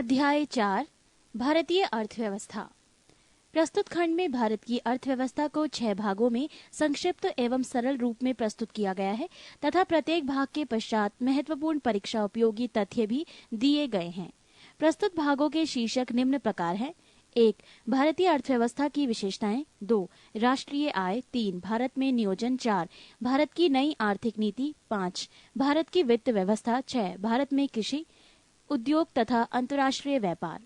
अध्याय 4 भारतीय अर्थव्यवस्था। प्रस्तुत खंड में भारत की अर्थव्यवस्था को 6 भागों में संक्षिप्त एवं सरल रूप में प्रस्तुत किया गया है तथा प्रत्येक भाग के पश्चात महत्वपूर्ण परीक्षा उपयोगी तथ्य भी दिए गए हैं। प्रस्तुत भागों के शीर्षक निम्न प्रकार हैं। 1. भारतीय अर्थव्यवस्था की विशेषताएं। 2. राष्ट्रीय आय। 3. भारत में नियोजन। 4. भारत की नई आर्थिक नीति। 5. भारत की वित्त व्यवस्था। 6. भारत में कृषि उद्योग तथा अंतर्राष्ट्रीय व्यापार।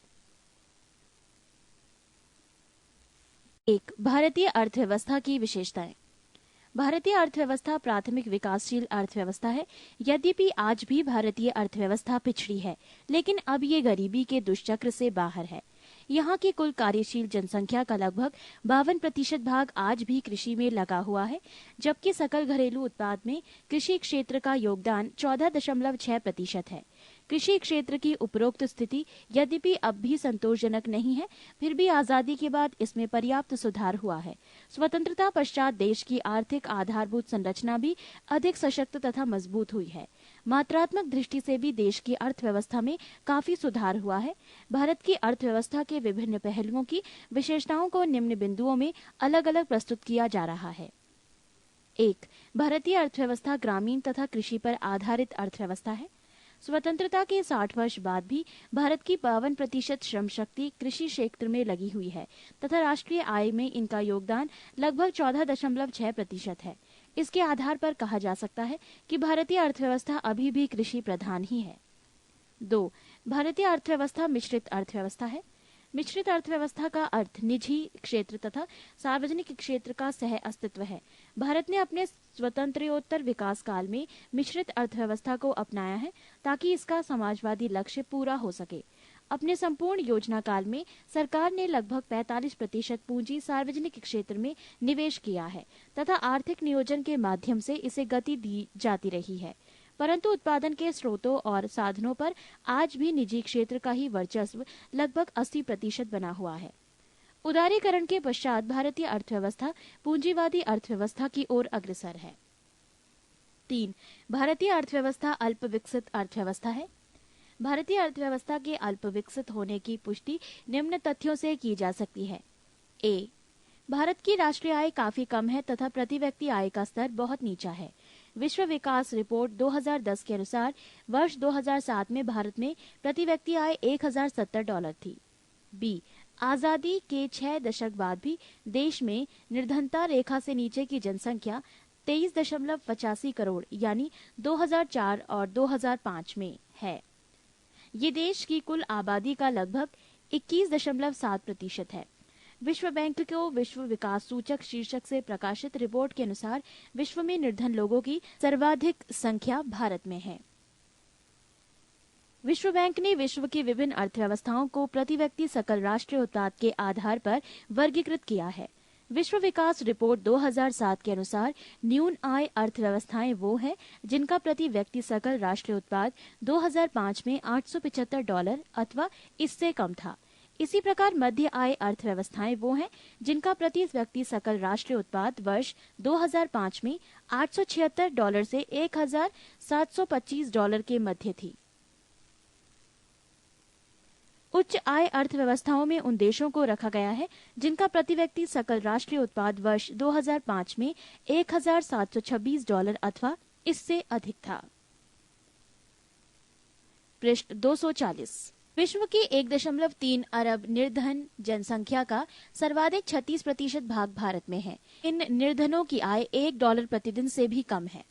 1. भारतीय अर्थव्यवस्था की विशेषताएं। भारतीय अर्थव्यवस्था प्राथमिक विकासशील अर्थव्यवस्था है। यद्यपि आज भी भारतीय अर्थव्यवस्था पिछड़ी है, लेकिन अब ये गरीबी के दुष्चक्र से बाहर है। यहाँ की कुल कार्यशील जनसंख्या का लगभग 52% भाग आज भी कृषि में लगा हुआ है, जबकि सकल घरेलू उत्पाद में कृषि क्षेत्र का योगदान 14.6% है। कृषि क्षेत्र की उपरोक्त स्थिति यद्यपि अब भी संतोषजनक नहीं है, फिर भी आजादी के बाद इसमें पर्याप्त सुधार हुआ है। स्वतंत्रता पश्चात देश की आर्थिक आधारभूत संरचना भी अधिक सशक्त तथा मजबूत हुई है। मात्रात्मक दृष्टि से भी देश की अर्थव्यवस्था में काफी सुधार हुआ है। भारत की अर्थव्यवस्था के विभिन्न पहलुओं की विशेषताओं को निम्न बिंदुओं में अलग अलग प्रस्तुत किया जा रहा है। 1. भारतीय अर्थव्यवस्था ग्रामीण तथा कृषि पर आधारित अर्थव्यवस्था है। स्वतंत्रता के 60 वर्ष बाद भी भारत की 52% श्रम शक्ति कृषि क्षेत्र में लगी हुई है तथा राष्ट्रीय आय में इनका योगदान लगभग 14.6% है। इसके आधार पर कहा जा सकता है कि भारतीय अर्थव्यवस्था अभी भी कृषि प्रधान ही है। 2. भारतीय अर्थव्यवस्था मिश्रित अर्थव्यवस्था है। मिश्रित अर्थव्यवस्था का अर्थ निजी क्षेत्र तथा सार्वजनिक क्षेत्र का सह अस्तित्व है। भारत ने अपने स्वतंत्रोत्तर विकास काल में मिश्रित अर्थव्यवस्था को अपनाया है ताकि इसका समाजवादी लक्ष्य पूरा हो सके। अपने संपूर्ण योजना काल में सरकार ने लगभग 45% पूंजी सार्वजनिक क्षेत्र में निवेश किया है तथा आर्थिक नियोजन के माध्यम से इसे गति दी जाती रही है, परंतु उत्पादन के स्रोतों और साधनों पर आज भी निजी क्षेत्र का ही वर्चस्व लगभग 80% बना हुआ है। उदारीकरण के पश्चात भारतीय अर्थव्यवस्था पूंजीवादी अर्थव्यवस्था की ओर अग्रसर है। 3. भारतीय अर्थव्यवस्था अल्प विकसित अर्थव्यवस्था है। भारतीय अर्थव्यवस्था के अल्प विकसित होने की पुष्टि निम्न तथ्यों से की जा सकती है। A. भारत की राष्ट्रीय आय काफी कम है तथा प्रति व्यक्ति आय का स्तर बहुत नीचा है। विश्व विकास रिपोर्ट 2010 के अनुसार वर्ष 2007 में भारत में प्रति व्यक्ति आय $1070 थी। B. आजादी के 6 दशक बाद भी देश में निर्धनता रेखा से नीचे की जनसंख्या 23.85 करोड़ यानी 2004 और 2005 में है। ये देश की कुल आबादी का लगभग 21.7% है। विश्व बैंक को विश्व विकास सूचक शीर्षक से प्रकाशित रिपोर्ट के अनुसार विश्व में निर्धन लोगों की सर्वाधिक संख्या भारत में है। विश्व बैंक ने विश्व की विभिन्न अर्थव्यवस्थाओं को प्रति व्यक्ति सकल राष्ट्रीय उत्पाद के आधार पर वर्गीकृत किया है। विश्व विकास रिपोर्ट 2007 के अनुसार न्यून आय अर्थव्यवस्थाएं वो हैं जिनका प्रति व्यक्ति सकल राष्ट्रीय उत्पाद 2005 में $875 अथवा इससे कम था। इसी प्रकार मध्य आय अर्थव्यवस्थाएं वो हैं जिनका प्रति व्यक्ति सकल राष्ट्रीय उत्पाद वर्ष 2005 में $876 से $1725 के मध्य थी। उच्च आय अर्थव्यवस्थाओं में उन देशों को रखा गया है जिनका प्रति व्यक्ति सकल राष्ट्रीय उत्पाद वर्ष 2005 में $1726 अथवा इससे अधिक था। पृष्ठ 240। विश्व की 1.3 अरब निर्धन जनसंख्या का सर्वाधिक 36% भाग भारत में है। इन निर्धनों की आय $1 प्रतिदिन से भी कम है।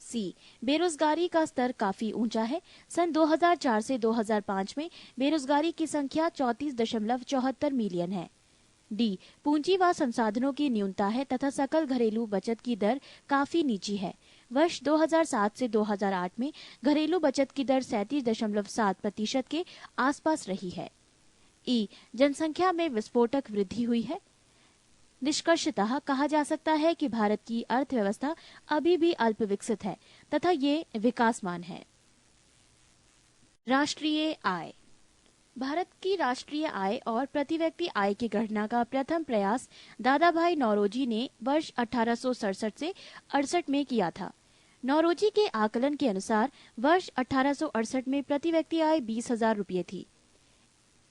C. बेरोजगारी का स्तर काफी ऊंचा है। सन 2004 से 2005 में बेरोजगारी की संख्या 34.74 मिलियन है। D. पूंजी व संसाधनों की न्यूनता है तथा सकल घरेलू बचत की दर काफी नीची है। वर्ष 2007 से 2008 में घरेलू बचत की दर 37.7% के आसपास रही है। E. जनसंख्या में विस्फोटक वृद्धि हुई है। निष्कर्षतः कहा जा सकता है कि भारत की अर्थव्यवस्था अभी भी अल्प विकसित है तथा ये विकासमान है। राष्ट्रीय आय। भारत की राष्ट्रीय आय और प्रति व्यक्ति आय की गणना का प्रथम प्रयास दादाभाई नौरोजी ने वर्ष 1867 से 68 में किया था। नौरोजी के आकलन के अनुसार वर्ष 1868 में प्रति व्यक्ति आय 20,000 रुपये थी।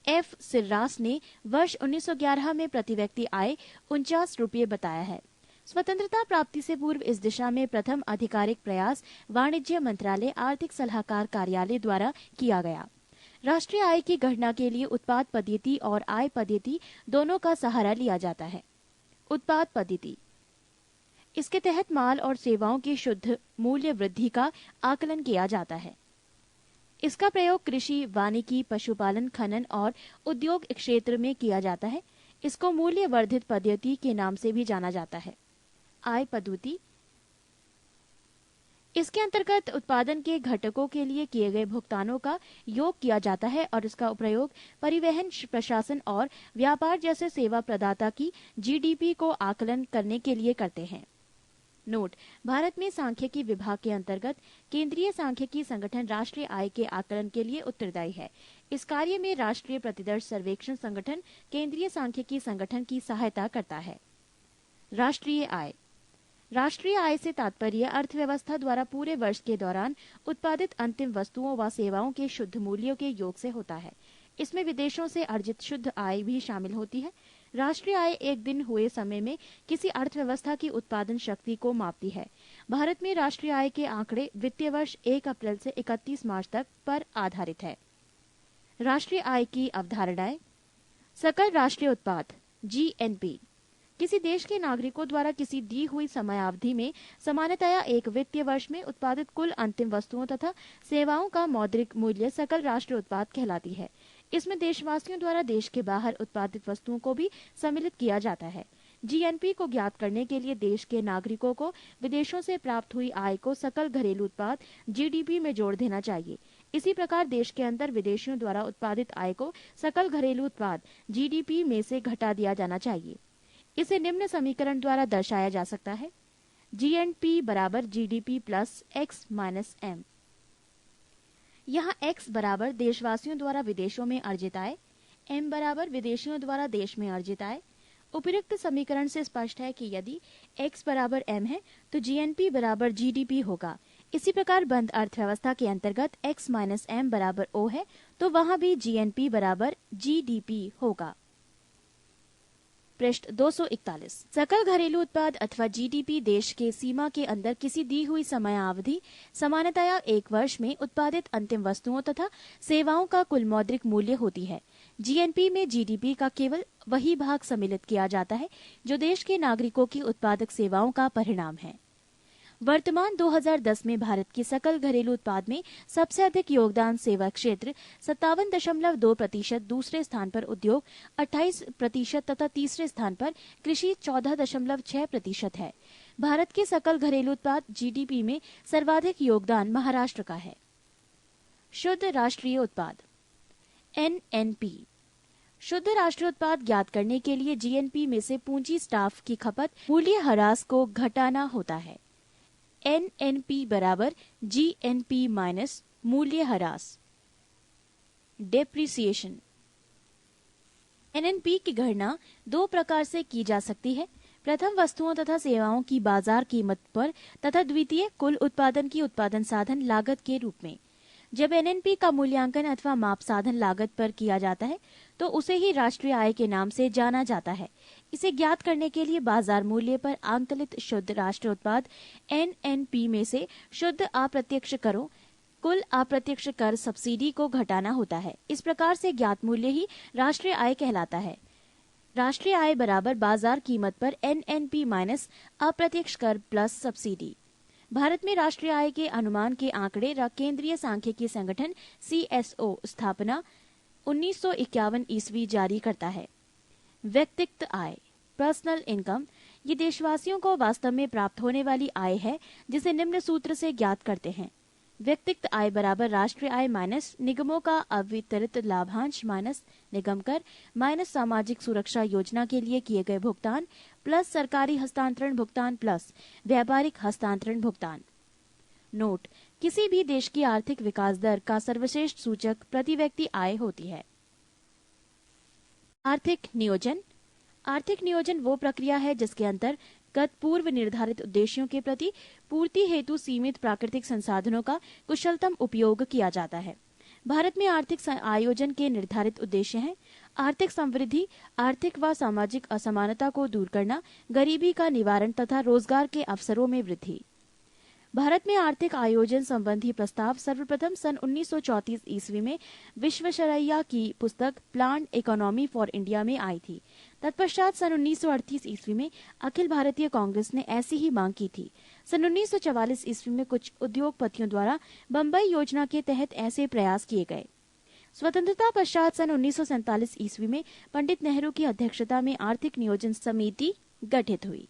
एफ सिर्रास ने वर्ष 1911 में प्रति व्यक्ति आय 49 रुपये बताया है। स्वतंत्रता प्राप्ति से पूर्व इस दिशा में प्रथम आधिकारिक प्रयास वाणिज्य मंत्रालय आर्थिक सलाहकार कार्यालय द्वारा किया गया। राष्ट्रीय आय की गणना के लिए उत्पाद पद्धति और आय पद्धति दोनों का सहारा लिया जाता है। उत्पाद पद्धति, इसके तहत माल और सेवाओं की शुद्ध मूल्य वृद्धि का आकलन किया जाता है। इसका प्रयोग कृषि, वानिकी, पशुपालन, खनन और उद्योग क्षेत्र में किया जाता है। इसको मूल्य वर्धित पद्धति के नाम से भी जाना जाता है। आय पद्धति, इसके अंतर्गत उत्पादन के घटकों के लिए किए गए भुगतानों का योग किया जाता है और इसका प्रयोग परिवहन, प्रशासन और व्यापार जैसे सेवा प्रदाता की जीडीपी को आकलन करने के लिए करते हैं। नोट: भारत में सांख्यिकी विभाग के अंतर्गत केंद्रीय सांख्यिकी संगठन राष्ट्रीय आय के आकलन के लिए उत्तरदायी है। इस कार्य में राष्ट्रीय प्रतिदर्श सर्वेक्षण संगठन केंद्रीय सांख्यिकी संगठन की सहायता करता है। राष्ट्रीय आय, राष्ट्रीय आय से तात्पर्य अर्थव्यवस्था द्वारा पूरे वर्ष के दौरान उत्पादित अंतिम वस्तुओं व सेवाओं के शुद्ध मूल्यों के योग से होता है। इसमें विदेशों से अर्जित शुद्ध आय भी शामिल होती है। राष्ट्रीय आय एक दिन हुए समय में किसी अर्थव्यवस्था की उत्पादन शक्ति को मापती है। भारत में राष्ट्रीय आय के आंकड़े वित्तीय वर्ष 1 अप्रैल से 31 मार्च तक पर आधारित है। राष्ट्रीय आय की अवधारणाएं: सकल राष्ट्रीय उत्पाद जीएनपी, किसी देश के नागरिकों द्वारा किसी दी हुई समयावधि में सामान्यतया एक वित्तीय वर्ष में उत्पादित कुल अंतिम वस्तुओं तथा सेवाओं का मौद्रिक मूल्य सकल राष्ट्रीय उत्पाद कहलाती है। इसमें देशवासियों द्वारा देश के बाहर उत्पादित वस्तुओं को भी सम्मिलित किया जाता है। जीएनपी को ज्ञात करने के लिए देश के नागरिकों को विदेशों से प्राप्त हुई आय को सकल घरेलू उत्पाद जीडीपी में जोड़ देना चाहिए। इसी प्रकार देश के अंदर विदेशियों द्वारा उत्पादित आय को सकल घरेलू उत्पाद जीडीपी में से घटा दिया जाना चाहिए। इसे निम्न समीकरण द्वारा दर्शाया जा सकता है: जीएनपी बराबर GDP plus X minus M. यहाँ x बराबर देशवासियों द्वारा विदेशों में अर्जित आय, m बराबर विदेशियों द्वारा देश में अर्जित आय। उपयुक्त समीकरण से स्पष्ट है कि यदि x बराबर m है तो जीएनपी बराबर जीडीपी होगा। इसी प्रकार बंद अर्थव्यवस्था के अंतर्गत x माइनस m बराबर o है तो वहां भी जीएनपी बराबर जीडीपी होगा। पृष्ठ 241। सकल घरेलू उत्पाद अथवा जीडीपी देश के सीमा के अंदर किसी दी हुई समयावधि सामान्यतया एक वर्ष में उत्पादित अंतिम वस्तुओं तथा सेवाओं का कुल मौद्रिक मूल्य होती है। जीएनपी में जीडीपी का केवल वही भाग सम्मिलित किया जाता है जो देश के नागरिकों की उत्पादक सेवाओं का परिणाम है। वर्तमान 2010 में भारत की सकल घरेलू उत्पाद में सबसे अधिक योगदान सेवा क्षेत्र 57.2%, दूसरे स्थान पर उद्योग 28% तथा तीसरे स्थान पर कृषि 14.6% है। भारत के सकल घरेलू उत्पाद जीडीपी में सर्वाधिक योगदान महाराष्ट्र का है। शुद्ध राष्ट्रीय उत्पाद एनएनपी, शुद्ध राष्ट्रीय उत्पाद ज्ञात करने के लिए जीएनपी में से पूंजी, स्टाफ की खपत, मूल्य ह्रास को घटाना होता है। एनएनपी बराबर जीएनपी माइनस मूल्य ह्रास। डेप्रिसिएशन। एनएनपी की गणना दो प्रकार से की जा सकती है। प्रथम वस्तुओं तथा सेवाओं की बाजार कीमत पर तथा द्वितीय कुल उत्पादन की उत्पादन साधन लागत के रूप में। जब एनएनपी का मूल्यांकन अथवा माप साधन लागत पर किया जाता है तो उसे ही राष्ट्रीय आय के नाम से जाना जाता है। इसे ज्ञात करने के लिए बाजार मूल्य पर आंकलित शुद्ध राष्ट्रीय उत्पाद एनएनपी में से शुद्ध अप्रत्यक्ष करों, कुल अप्रत्यक्ष कर, सब्सिडी को घटाना होता है। इस प्रकार से ज्ञात मूल्य ही राष्ट्रीय आय कहलाता है। राष्ट्रीय आय बराबर बाजार कीमत पर एनएनपी माइनस अप्रत्यक्ष कर प्लस सब्सिडी। भारत में राष्ट्रीय आय के अनुमान के आंकड़े केंद्रीय सांख्यिकी संगठन सीएसओ स्थापना 1951 ईस्वी जारी करता है। व्यक्तिगत आय पर्सनल इनकम, ये देशवासियों को वास्तव में प्राप्त होने वाली आय है जिसे निम्न सूत्र से ज्ञात करते हैं: व्यक्तिगत आय बराबर राष्ट्रीय आय माइनस निगमों का अवितरित लाभांश माइनस निगम कर माइनस सामाजिक सुरक्षा योजना के लिए किए गए भुगतान प्लस सरकारी हस्तांतरण भुगतान प्लस व्यापारिक हस्तांतरण भुगतान। नोट: किसी भी देश की आर्थिक विकास दर का सर्वश्रेष्ठ सूचक प्रति व्यक्ति आय होती है। आर्थिक नियोजन। आर्थिक नियोजन वो प्रक्रिया है जिसके अंतर्गत पूर्व निर्धारित उद्देश्यों के प्रति पूर्ति हेतु सीमित प्राकृतिक संसाधनों का कुशलतम उपयोग किया जाता है। भारत में आर्थिक आयोजन के निर्धारित उद्देश्य हैं: आर्थिक समृद्धि, आर्थिक व सामाजिक असमानता को दूर करना, गरीबी का निवारण तथा रोजगार के अवसरों में वृद्धि। भारत में आर्थिक आयोजन संबंधी प्रस्ताव सर्वप्रथम सन 1934 ईस्वी में विश्वेश्वरैया की पुस्तक प्लान्ड इकोनॉमी फॉर इंडिया में आई थी। तत्पश्चात सन 1938 ईस्वी में अखिल भारतीय कांग्रेस ने ऐसी ही मांग की थी। सन 1944 ईस्वी में कुछ उद्योगपतियों द्वारा बम्बई योजना के तहत ऐसे प्रयास किए गए। स्वतंत्रता पश्चात सन 1947 ईस्वी में पंडित नेहरू की अध्यक्षता में आर्थिक नियोजन समिति गठित हुई।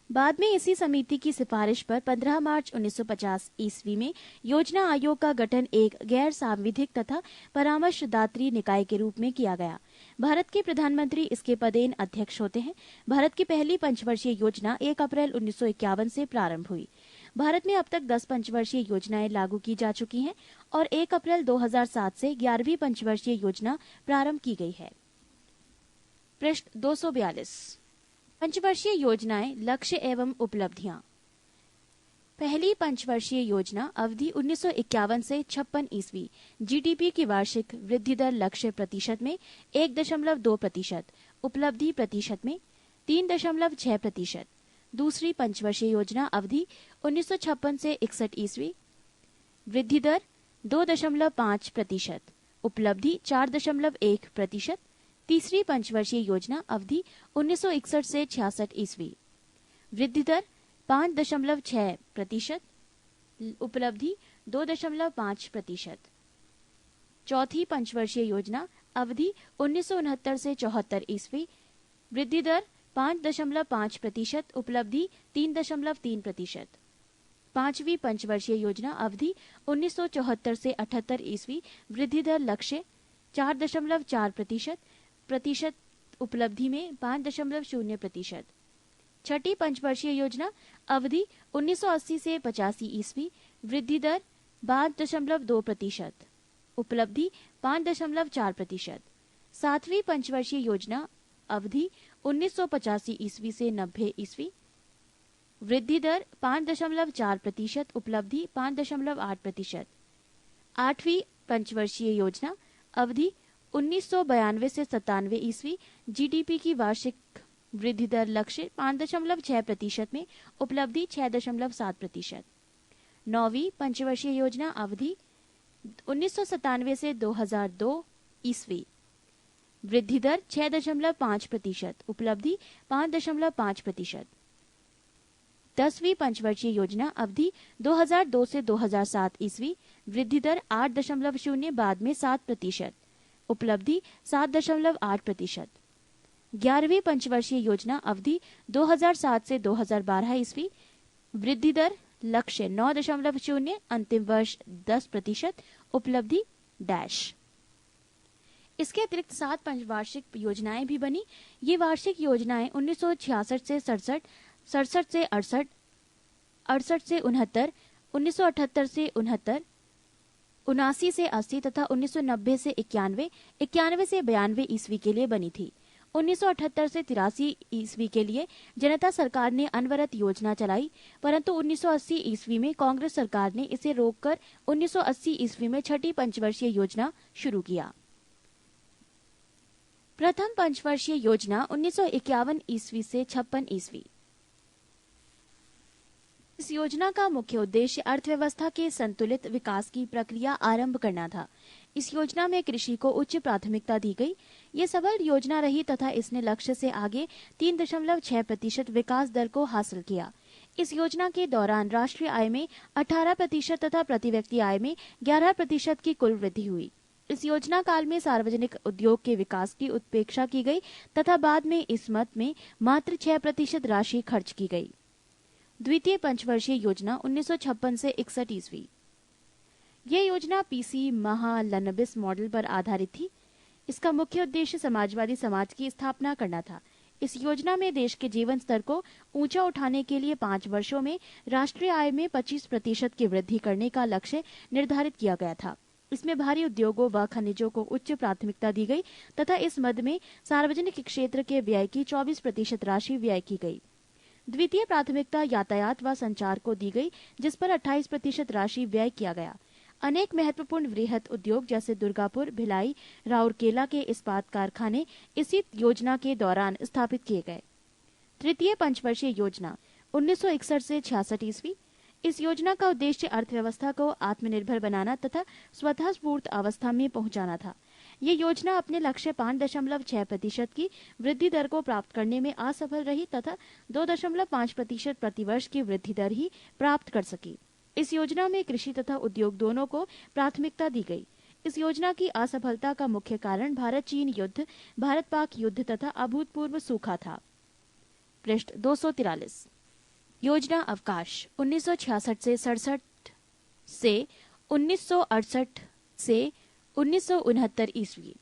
बाद में इसी समिति की सिफारिश पर 15 मार्च 1950 ईस्वी में योजना आयोग का गठन एक गैर सांविधिक तथा परामर्शदात्री निकाय के रूप में किया गया। भारत के प्रधानमंत्री इसके पदेन अध्यक्ष होते हैं। भारत की पहली पंचवर्षीय योजना 1 अप्रैल 1951 से प्रारंभ हुई। भारत में अब तक 10 पंचवर्षीय योजनाएं लागू की जा चुकी हैं और 1 अप्रैल 2007 से 11वीं पंचवर्षीय योजना प्रारंभ की गई है। पृष्ठ 242। पंचवर्षीय योजनाएं, लक्ष्य एवं उपलब्धियां। पहली पंचवर्षीय योजना अवधि 1951 से 56 ईस्वी, जीडीपी की वार्षिक वृद्धि दर लक्ष्य प्रतिशत में 1.2%, उपलब्धि प्रतिशत में 3.6%। दूसरी पंचवर्षीय योजना अवधि 1956 से 61 ईस्वी, वृद्धि दर 2.5%, उपलब्धि 4.1%। तीसरी पंचवर्षीय योजना अवधि 1961 से 66 ईस्वी, वृद्धि दर 5.6%, उपलब्धि 2.5%। चौथी पंचवर्षीय योजना अवधि 1969 से 74 ईस्वी, वृद्धि दर 5.5%, उपलब्धि 3.3%। पांचवी पंचवर्षीय योजना अवधि 1974 से 78 ईस्वी, वृद्धि दर लक्ष्य 4.4%, उपलब्धि में 5.0%। छठी पंचवर्षीय योजना अवधि 1980 से 85 ईस्वी, वृद्धि दर 5.2%, उपलब्धि 5.4%। सातवीं पंचवर्षीय योजना अवधि 1985 ईस्वी से 90 ईस्वी, वृद्धि दर 5.4%, उपलब्धि 5.8%। आठवीं पंचवर्षीय योजना अवधि 1992 से 97 ईस्वी, जीडीपी की वार्षिक वृद्धि दर लक्ष्य 5.6% में, उपलब्धि 6.7%। नौवीं पंचवर्षीय योजना अवधि 1997 से 2002 ईस्वी, वृद्धि दर 6.5%, उपलब्धि 5.5%। 10वीं पंचवर्षीय योजना अवधि 2002 से 2007 ईस्वी, वृद्धि दर 8.0, बाद में 7%, उपलब्धि 7.8%। 11वीं पंचवर्षीय योजना अवधि 2007 से 2012 ईस्वी, वृद्धि दर लक्ष्य 9.0, अंतिम वर्ष 10%, उपलब्धि डैश। इसके अतिरिक्त 7 पंचवार्षिक योजनाएं भी बनी। ये वार्षिक योजनाएं 1966 से 67, 67 से 68, 68 से 69, 1978 से 69, 79 से 80 तथा 1990 से 91, 91 से 92 ईस्वी के लिए बनी थी। 1978 से 83 ईस्वी के लिए जनता सरकार ने अनवरत योजना चलाई, परंतु 1980 ईस्वी में कांग्रेस सरकार ने इसे रोककर 1980 ईस्वी में छठी पंचवर्षीय योजना शुरू किया। प्रथम पंचवर्षीय योजना 1951 ईस्वी से 56 ईस्वी। इस योजना का मुख्य उद्देश्य अर्थव्यवस्था के संतुलित विकास की प्रक्रिया आरंभ करना था। इस योजना में कृषि को उच्च प्राथमिकता दी गई। ये सबल योजना रही तथा इसने लक्ष्य से आगे 3.6% विकास दर को हासिल किया। इस योजना के दौरान राष्ट्रीय आय में 18% तथा प्रति व्यक्ति आय में 11% की कुल वृद्धि हुई। इस योजना काल में सार्वजनिक उद्योग के विकास की उपेक्षा की गई तथा बाद में इस मद में मात्र 6% राशि खर्च की गई। द्वितीय पंचवर्षीय योजना 1956 से 61 ईस्वी। यह योजना पीसी महालनबिस मॉडल पर आधारित थी। इसका मुख्य उद्देश्य समाजवादी समाज की स्थापना करना था। इस योजना में देश के जीवन स्तर को ऊंचा उठाने के लिए 5 वर्षों में राष्ट्रीय आय में 25% की वृद्धि करने का लक्ष्य निर्धारित किया गया था। इसमें भारी उद्योगों व खनिजों को उच्च प्राथमिकता दी गई तथा इस मद में सार्वजनिक क्षेत्र के व्यय की 24% राशि व्यय की गई। द्वितीय प्राथमिकता यातायात व संचार को दी गई, जिस पर 28% राशि व्यय किया गया। अनेक महत्वपूर्ण वृहत उद्योग जैसे दुर्गापुर, भिलाई, राउरकेला के इस्पात कारखाने इसी योजना के दौरान स्थापित किए गए। तृतीय पंचवर्षीय योजना 1961 से 66 ईस्वी। इस योजना का उद्देश्य अर्थव्यवस्था को आत्मनिर्भर बनाना तथा स्वतः स्फूर्त अवस्था में पहुंचाना था। ये योजना अपने लक्ष्य 5.6% की वृद्धि दर को प्राप्त करने में असफल रही तथा 2.5% प्रतिवर्ष की वृद्धि दर ही प्राप्त कर सकी। इस योजना में कृषि तथा उद्योग दोनों को प्राथमिकता दी गई। इस योजना की असफलता का मुख्य कारण भारत चीन युद्ध, भारत पाक युद्ध तथा अभूतपूर्व सूखा था। पृष्ठ 243। योजना अवकाश 1966 से 67 से 1968 से 1969 ईस्वी।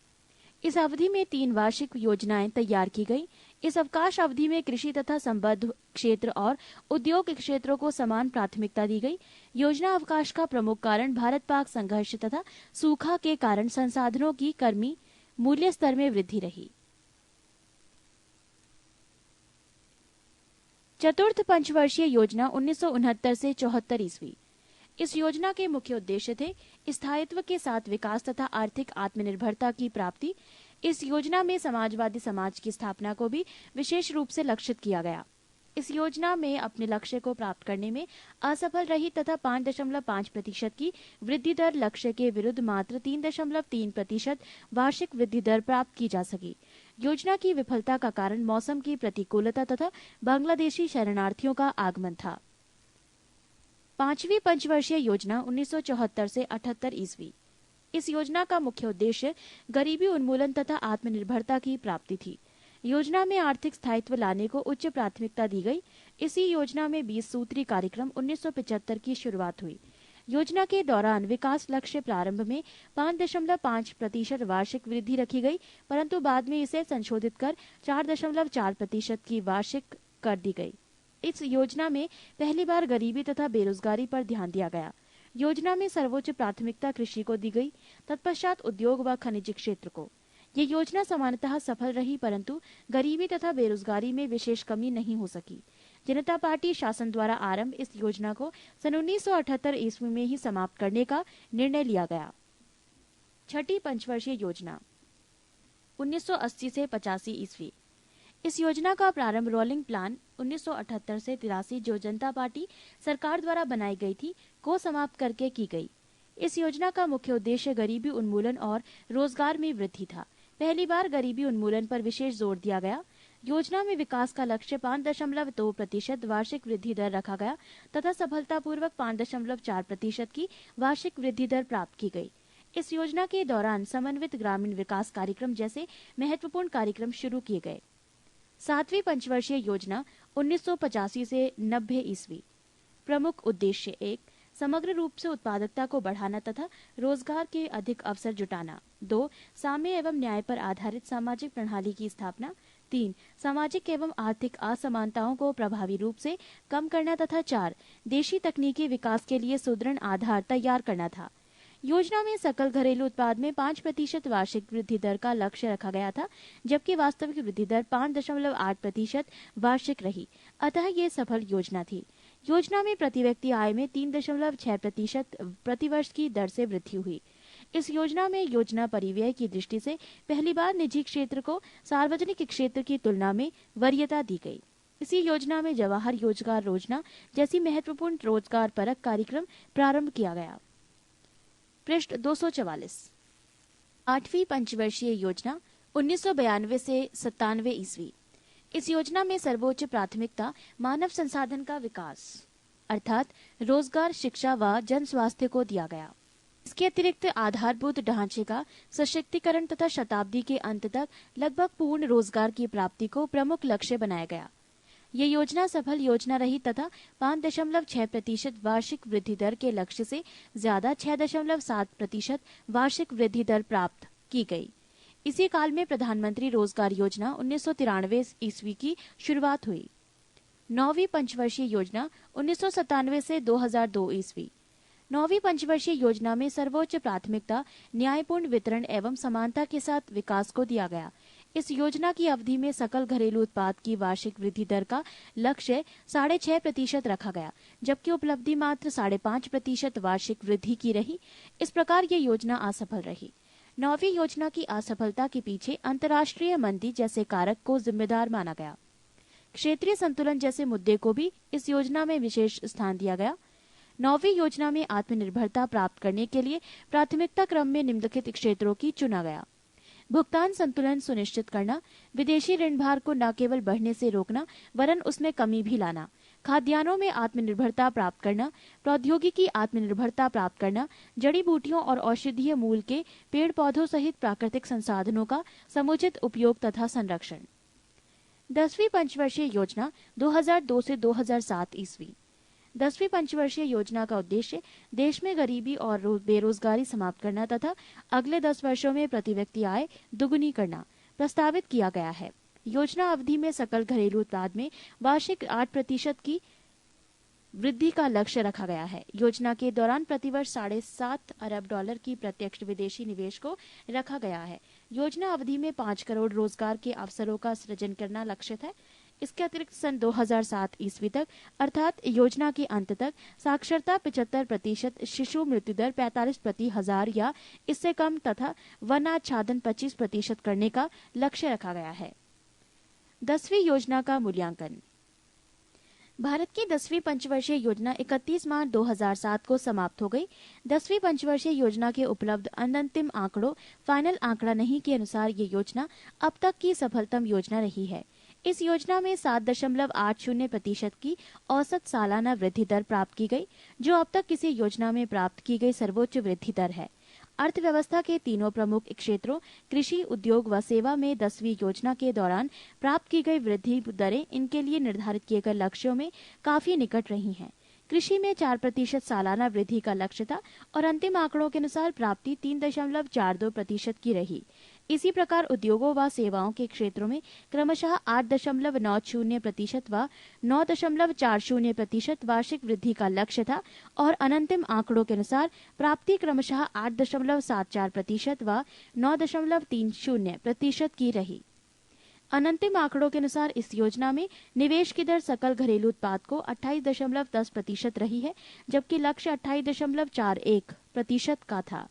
इस अवधि में 3 वार्षिक योजनाएं तैयार की गई। इस अवकाश अवधि में कृषि तथा संबद्ध क्षेत्र और उद्योग क्षेत्रों को समान प्राथमिकता दी गई। योजना अवकाश का प्रमुख कारण भारत पाक संघर्ष तथा सूखा के कारण संसाधनों की कर्मी मूल्य स्तर में वृद्धि रही। चतुर्थ पंचवर्षीय योजना 1969 से 74 ईस्वी। इस योजना के मुख्य उद्देश्य थे स्थायित्व के साथ विकास तथा आर्थिक आत्मनिर्भरता की प्राप्ति। इस योजना में समाजवादी समाज की स्थापना को भी विशेष रूप से लक्षित किया गया। इस योजना में अपने लक्ष्य को प्राप्त करने में असफल रही तथा 5.5% की वृद्धि दर लक्ष्य के विरुद्ध मात्र 3.3% वार्षिक वृद्धि दर प्राप्त की जा सकी। योजना की विफलता का कारण मौसम की प्रतिकूलता तथा बांग्लादेशी शरणार्थियों का आगमन था। पांचवी पंचवर्षीय योजना 1974 से 78 ईस्वी। इस योजना का मुख्य उद्देश्य गरीबी उन्मूलन तथा आत्मनिर्भरता की प्राप्ति थी। योजना में आर्थिक स्थायित्व लाने को उच्च प्राथमिकता दी गई। इसी योजना में 20 सूत्री कार्यक्रम 1975 की शुरुआत हुई। योजना के दौरान विकास लक्ष्य प्रारंभ में 5.5% वार्षिक वृद्धि रखी गई, परंतु बाद में इसे संशोधित कर 4.4% की वार्षिक कर दी गई। इस योजना में पहली बार गरीबी तथा बेरोजगारी पर ध्यान दिया गया। योजना में सर्वोच्च प्राथमिकता कृषि को दी गई, तत्पश्चात उद्योग व खनिज क्षेत्र को। ये योजना सामान्यतः सफल रही, परंतु गरीबी तथा बेरोजगारी में विशेष कमी नहीं हो सकी। जनता पार्टी शासन द्वारा आरंभ इस योजना को सन 1978 ईस्वी में ही समाप्त करने का निर्णय लिया गया। छठी पंचवर्षीय योजना 1980 से 85 ईस्वी। इस योजना का प्रारंभ रोलिंग प्लान 1978 से 83 जो जनता पार्टी सरकार द्वारा बनाई गई थी को समाप्त करके की गई। इस योजना का मुख्य उद्देश्य गरीबी उन्मूलन और रोजगार में वृद्धि था। पहली बार गरीबी उन्मूलन पर विशेष जोर दिया गया। योजना में विकास का लक्ष्य 5.2% वार्षिक वृद्धि दर रखा गया तथा सफलतापूर्वक 5.4% की वार्षिक वृद्धि दर प्राप्त की गई। इस योजना के दौरान समन्वित ग्रामीण विकास कार्यक्रम जैसे महत्वपूर्ण कार्यक्रम शुरू किए गए। सातवीं पंचवर्षीय योजना 1985 से 90 ईस्वी। प्रमुख उद्देश्य 1. समग्र रूप से उत्पादकता को बढ़ाना तथा रोजगार के अधिक अवसर जुटाना। 2. साम्य एवं न्याय पर आधारित सामाजिक प्रणाली की स्थापना। 3. सामाजिक एवं आर्थिक असमानताओं को प्रभावी रूप से कम करना तथा 4. देशी तकनीकी विकास के लिए सुदृढ़ आधार तैयार करना था। योजना में सकल घरेलू उत्पाद में 5% वार्षिक वृद्धि दर का लक्ष्य रखा गया था, जबकि वास्तविक वृद्धि दर 5.8% वार्षिक रही, अतः ये सफल योजना थी। योजना में प्रति व्यक्ति आय में 3.6% प्रतिवर्ष की दर से वृद्धि हुई। इस योजना में योजना परिव्यय की दृष्टि से पहली बार निजी क्षेत्र को सार्वजनिक क्षेत्र की तुलना में वरीयता दी गई। इसी योजना में जवाहर रोजगार योजना जैसी महत्वपूर्ण रोजगार परक कार्यक्रम प्रारंभ किया गया। पृष्ठ 244। आठवीं पंचवर्षीय योजना 1992 से 97 ईस्वी। इस योजना में सर्वोच्च प्राथमिकता मानव संसाधन का विकास अर्थात रोजगार, शिक्षा व जन स्वास्थ्य को दिया गया। इसके अतिरिक्त आधारभूत ढांचे का सशक्तिकरण तथा शताब्दी के अंत तक लगभग पूर्ण रोजगार की प्राप्ति को प्रमुख लक्ष्य बनाया गया। ये योजना सफल योजना रही तथा 5.6% वार्षिक वृद्धि दर के लक्ष्य से ज्यादा 6.7% वार्षिक वृद्धि दर प्राप्त की गई। इसी काल में प्रधानमंत्री रोजगार योजना 1993 ईस्वी की शुरुआत हुई। नौवीं पंचवर्षीय योजना 1997 से 2002 ईस्वी। नौवीं पंचवर्षीय योजना में सर्वोच्च प्राथमिकता न्यायपूर्ण वितरण एवं समानता के साथ विकास को दिया गया। इस योजना की अवधि में सकल घरेलू उत्पाद की वार्षिक वृद्धि दर का लक्ष्य 6.5% रखा गया, जबकि उपलब्धि मात्र 5.5% वार्षिक वृद्धि की रही। इस प्रकार ये योजना असफल रही। 9वीं योजना की असफलता के पीछे अंतर्राष्ट्रीय मंदी जैसे कारक को जिम्मेदार माना गया। क्षेत्रीय संतुलन जैसे मुद्दे को भी इस योजना में विशेष स्थान दिया गया। 9वीं योजना में आत्मनिर्भरता प्राप्त करने के लिए प्राथमिकता क्रम में निम्नलिखित क्षेत्रों की चुना गया: भुगतान संतुलन सुनिश्चित करना, विदेशी ऋण भार को न केवल बढ़ने से रोकना वरन उसमें कमी भी लाना, खाद्यान्नों में आत्मनिर्भरता प्राप्त करना, प्रौद्योगिकी आत्मनिर्भरता प्राप्त करना, जड़ी बूटियों और औषधीय मूल के पेड़ पौधों सहित प्राकृतिक संसाधनों का समुचित उपयोग तथा संरक्षण। 10वीं पंचवर्षीय योजना 2002 से 2007 ईस्वी। 10वीं पंचवर्षीय योजना का उद्देश्य देश में गरीबी और बेरोजगारी समाप्त करना तथा अगले 10 वर्षों में प्रति व्यक्ति आय दुगुनी करना प्रस्तावित किया गया है। योजना अवधि में सकल घरेलू उत्पाद में वार्षिक 8% की वृद्धि का लक्ष्य रखा गया है। योजना के दौरान प्रतिवर्ष $7.5 अरब की प्रत्यक्ष विदेशी निवेश को रखा गया है। योजना अवधि में 5 करोड़ रोजगार के अवसरों का सृजन करना लक्षित है। इसके अतिरिक्त सन 2007 ईस्वी तक अर्थात योजना के अंत तक साक्षरता 75%, शिशु मृत्यु दर 45 प्रति हजार या इससे कम तथा वनाच्छादन 25% करने का लक्ष्य रखा गया है। 10वीं योजना का मूल्यांकन। भारत की 10वीं पंचवर्षीय योजना 31 मार्च 2007 को समाप्त हो गई। 10वीं पंचवर्षीय योजना के उपलब्ध अंतिम आंकड़ों फाइनल आंकड़ा नहीं के अनुसार ये योजना अब तक की सफलतम योजना रही है। इस योजना में 7.80% की औसत सालाना वृद्धि दर प्राप्त की गई, जो अब तक किसी योजना में प्राप्त की गई सर्वोच्च वृद्धि दर है। अर्थव्यवस्था के तीनों प्रमुख क्षेत्रों कृषि, उद्योग व सेवा में 10वीं योजना के दौरान प्राप्त की गई वृद्धि दरें इनके लिए निर्धारित किए गए लक्ष्यों में काफी निकट रही हैं। कृषि में 4% सालाना वृद्धि का लक्ष्य था और अंतिम आंकड़ों के अनुसार प्राप्ति 3.42% की रही। इसी प्रकार उद्योगों व सेवाओं के क्षेत्रों में क्रमशः 8.90% व 9.40% वार्षिक वृद्धि का लक्ष्य था और अनंतिम आंकड़ों के अनुसार प्राप्ति क्रमशः 8.74% व 9.30% की रही। अनंतिम आंकड़ों के अनुसार इस योजना में निवेश की दर सकल घरेलू उत्पाद को 28.10% रही है, जबकि लक्ष्य 28.41% का था।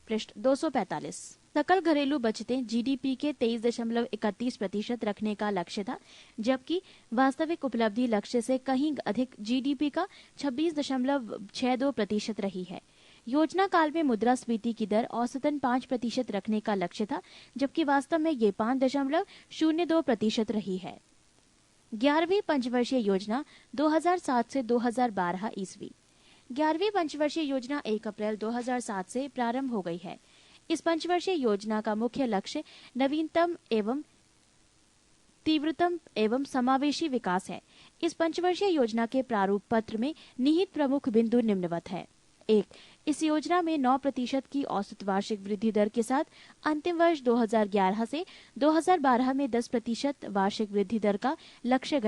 पृष्ठ 245। सकल घरेलू बचतें जीडीपी के 23.31% रखने का लक्ष्य था, जबकि वास्तविक उपलब्धि लक्ष्य से कहीं अधिक जीडीपी का 26.62% रही है। योजना काल में मुद्रास्फीति की दर औसतन 5% रखने का लक्ष्य था, जबकि वास्तव में ये 5.02% रही है। 11वीं पंचवर्षीय योजना 2007 से 2012 ईस्वी। 11वीं पंचवर्षीय योजना 1 अप्रैल 2007 से प्रारंभ हो गई है। इस पंचवर्षीय योजना का मुख्य लक्ष्य नवीनतम एवं तीव्रतम एवं समावेशी विकास है। इस पंचवर्षीय योजना के प्रारूप पत्र में निहित प्रमुख बिंदु निम्नवत है। 1. इस योजना में 9% की औसत वार्षिक वृद्धि दर के साथ अंतिम वर्ष 2011 से 2012 में 10% वार्षिक वृद्धि दर का लक्ष्य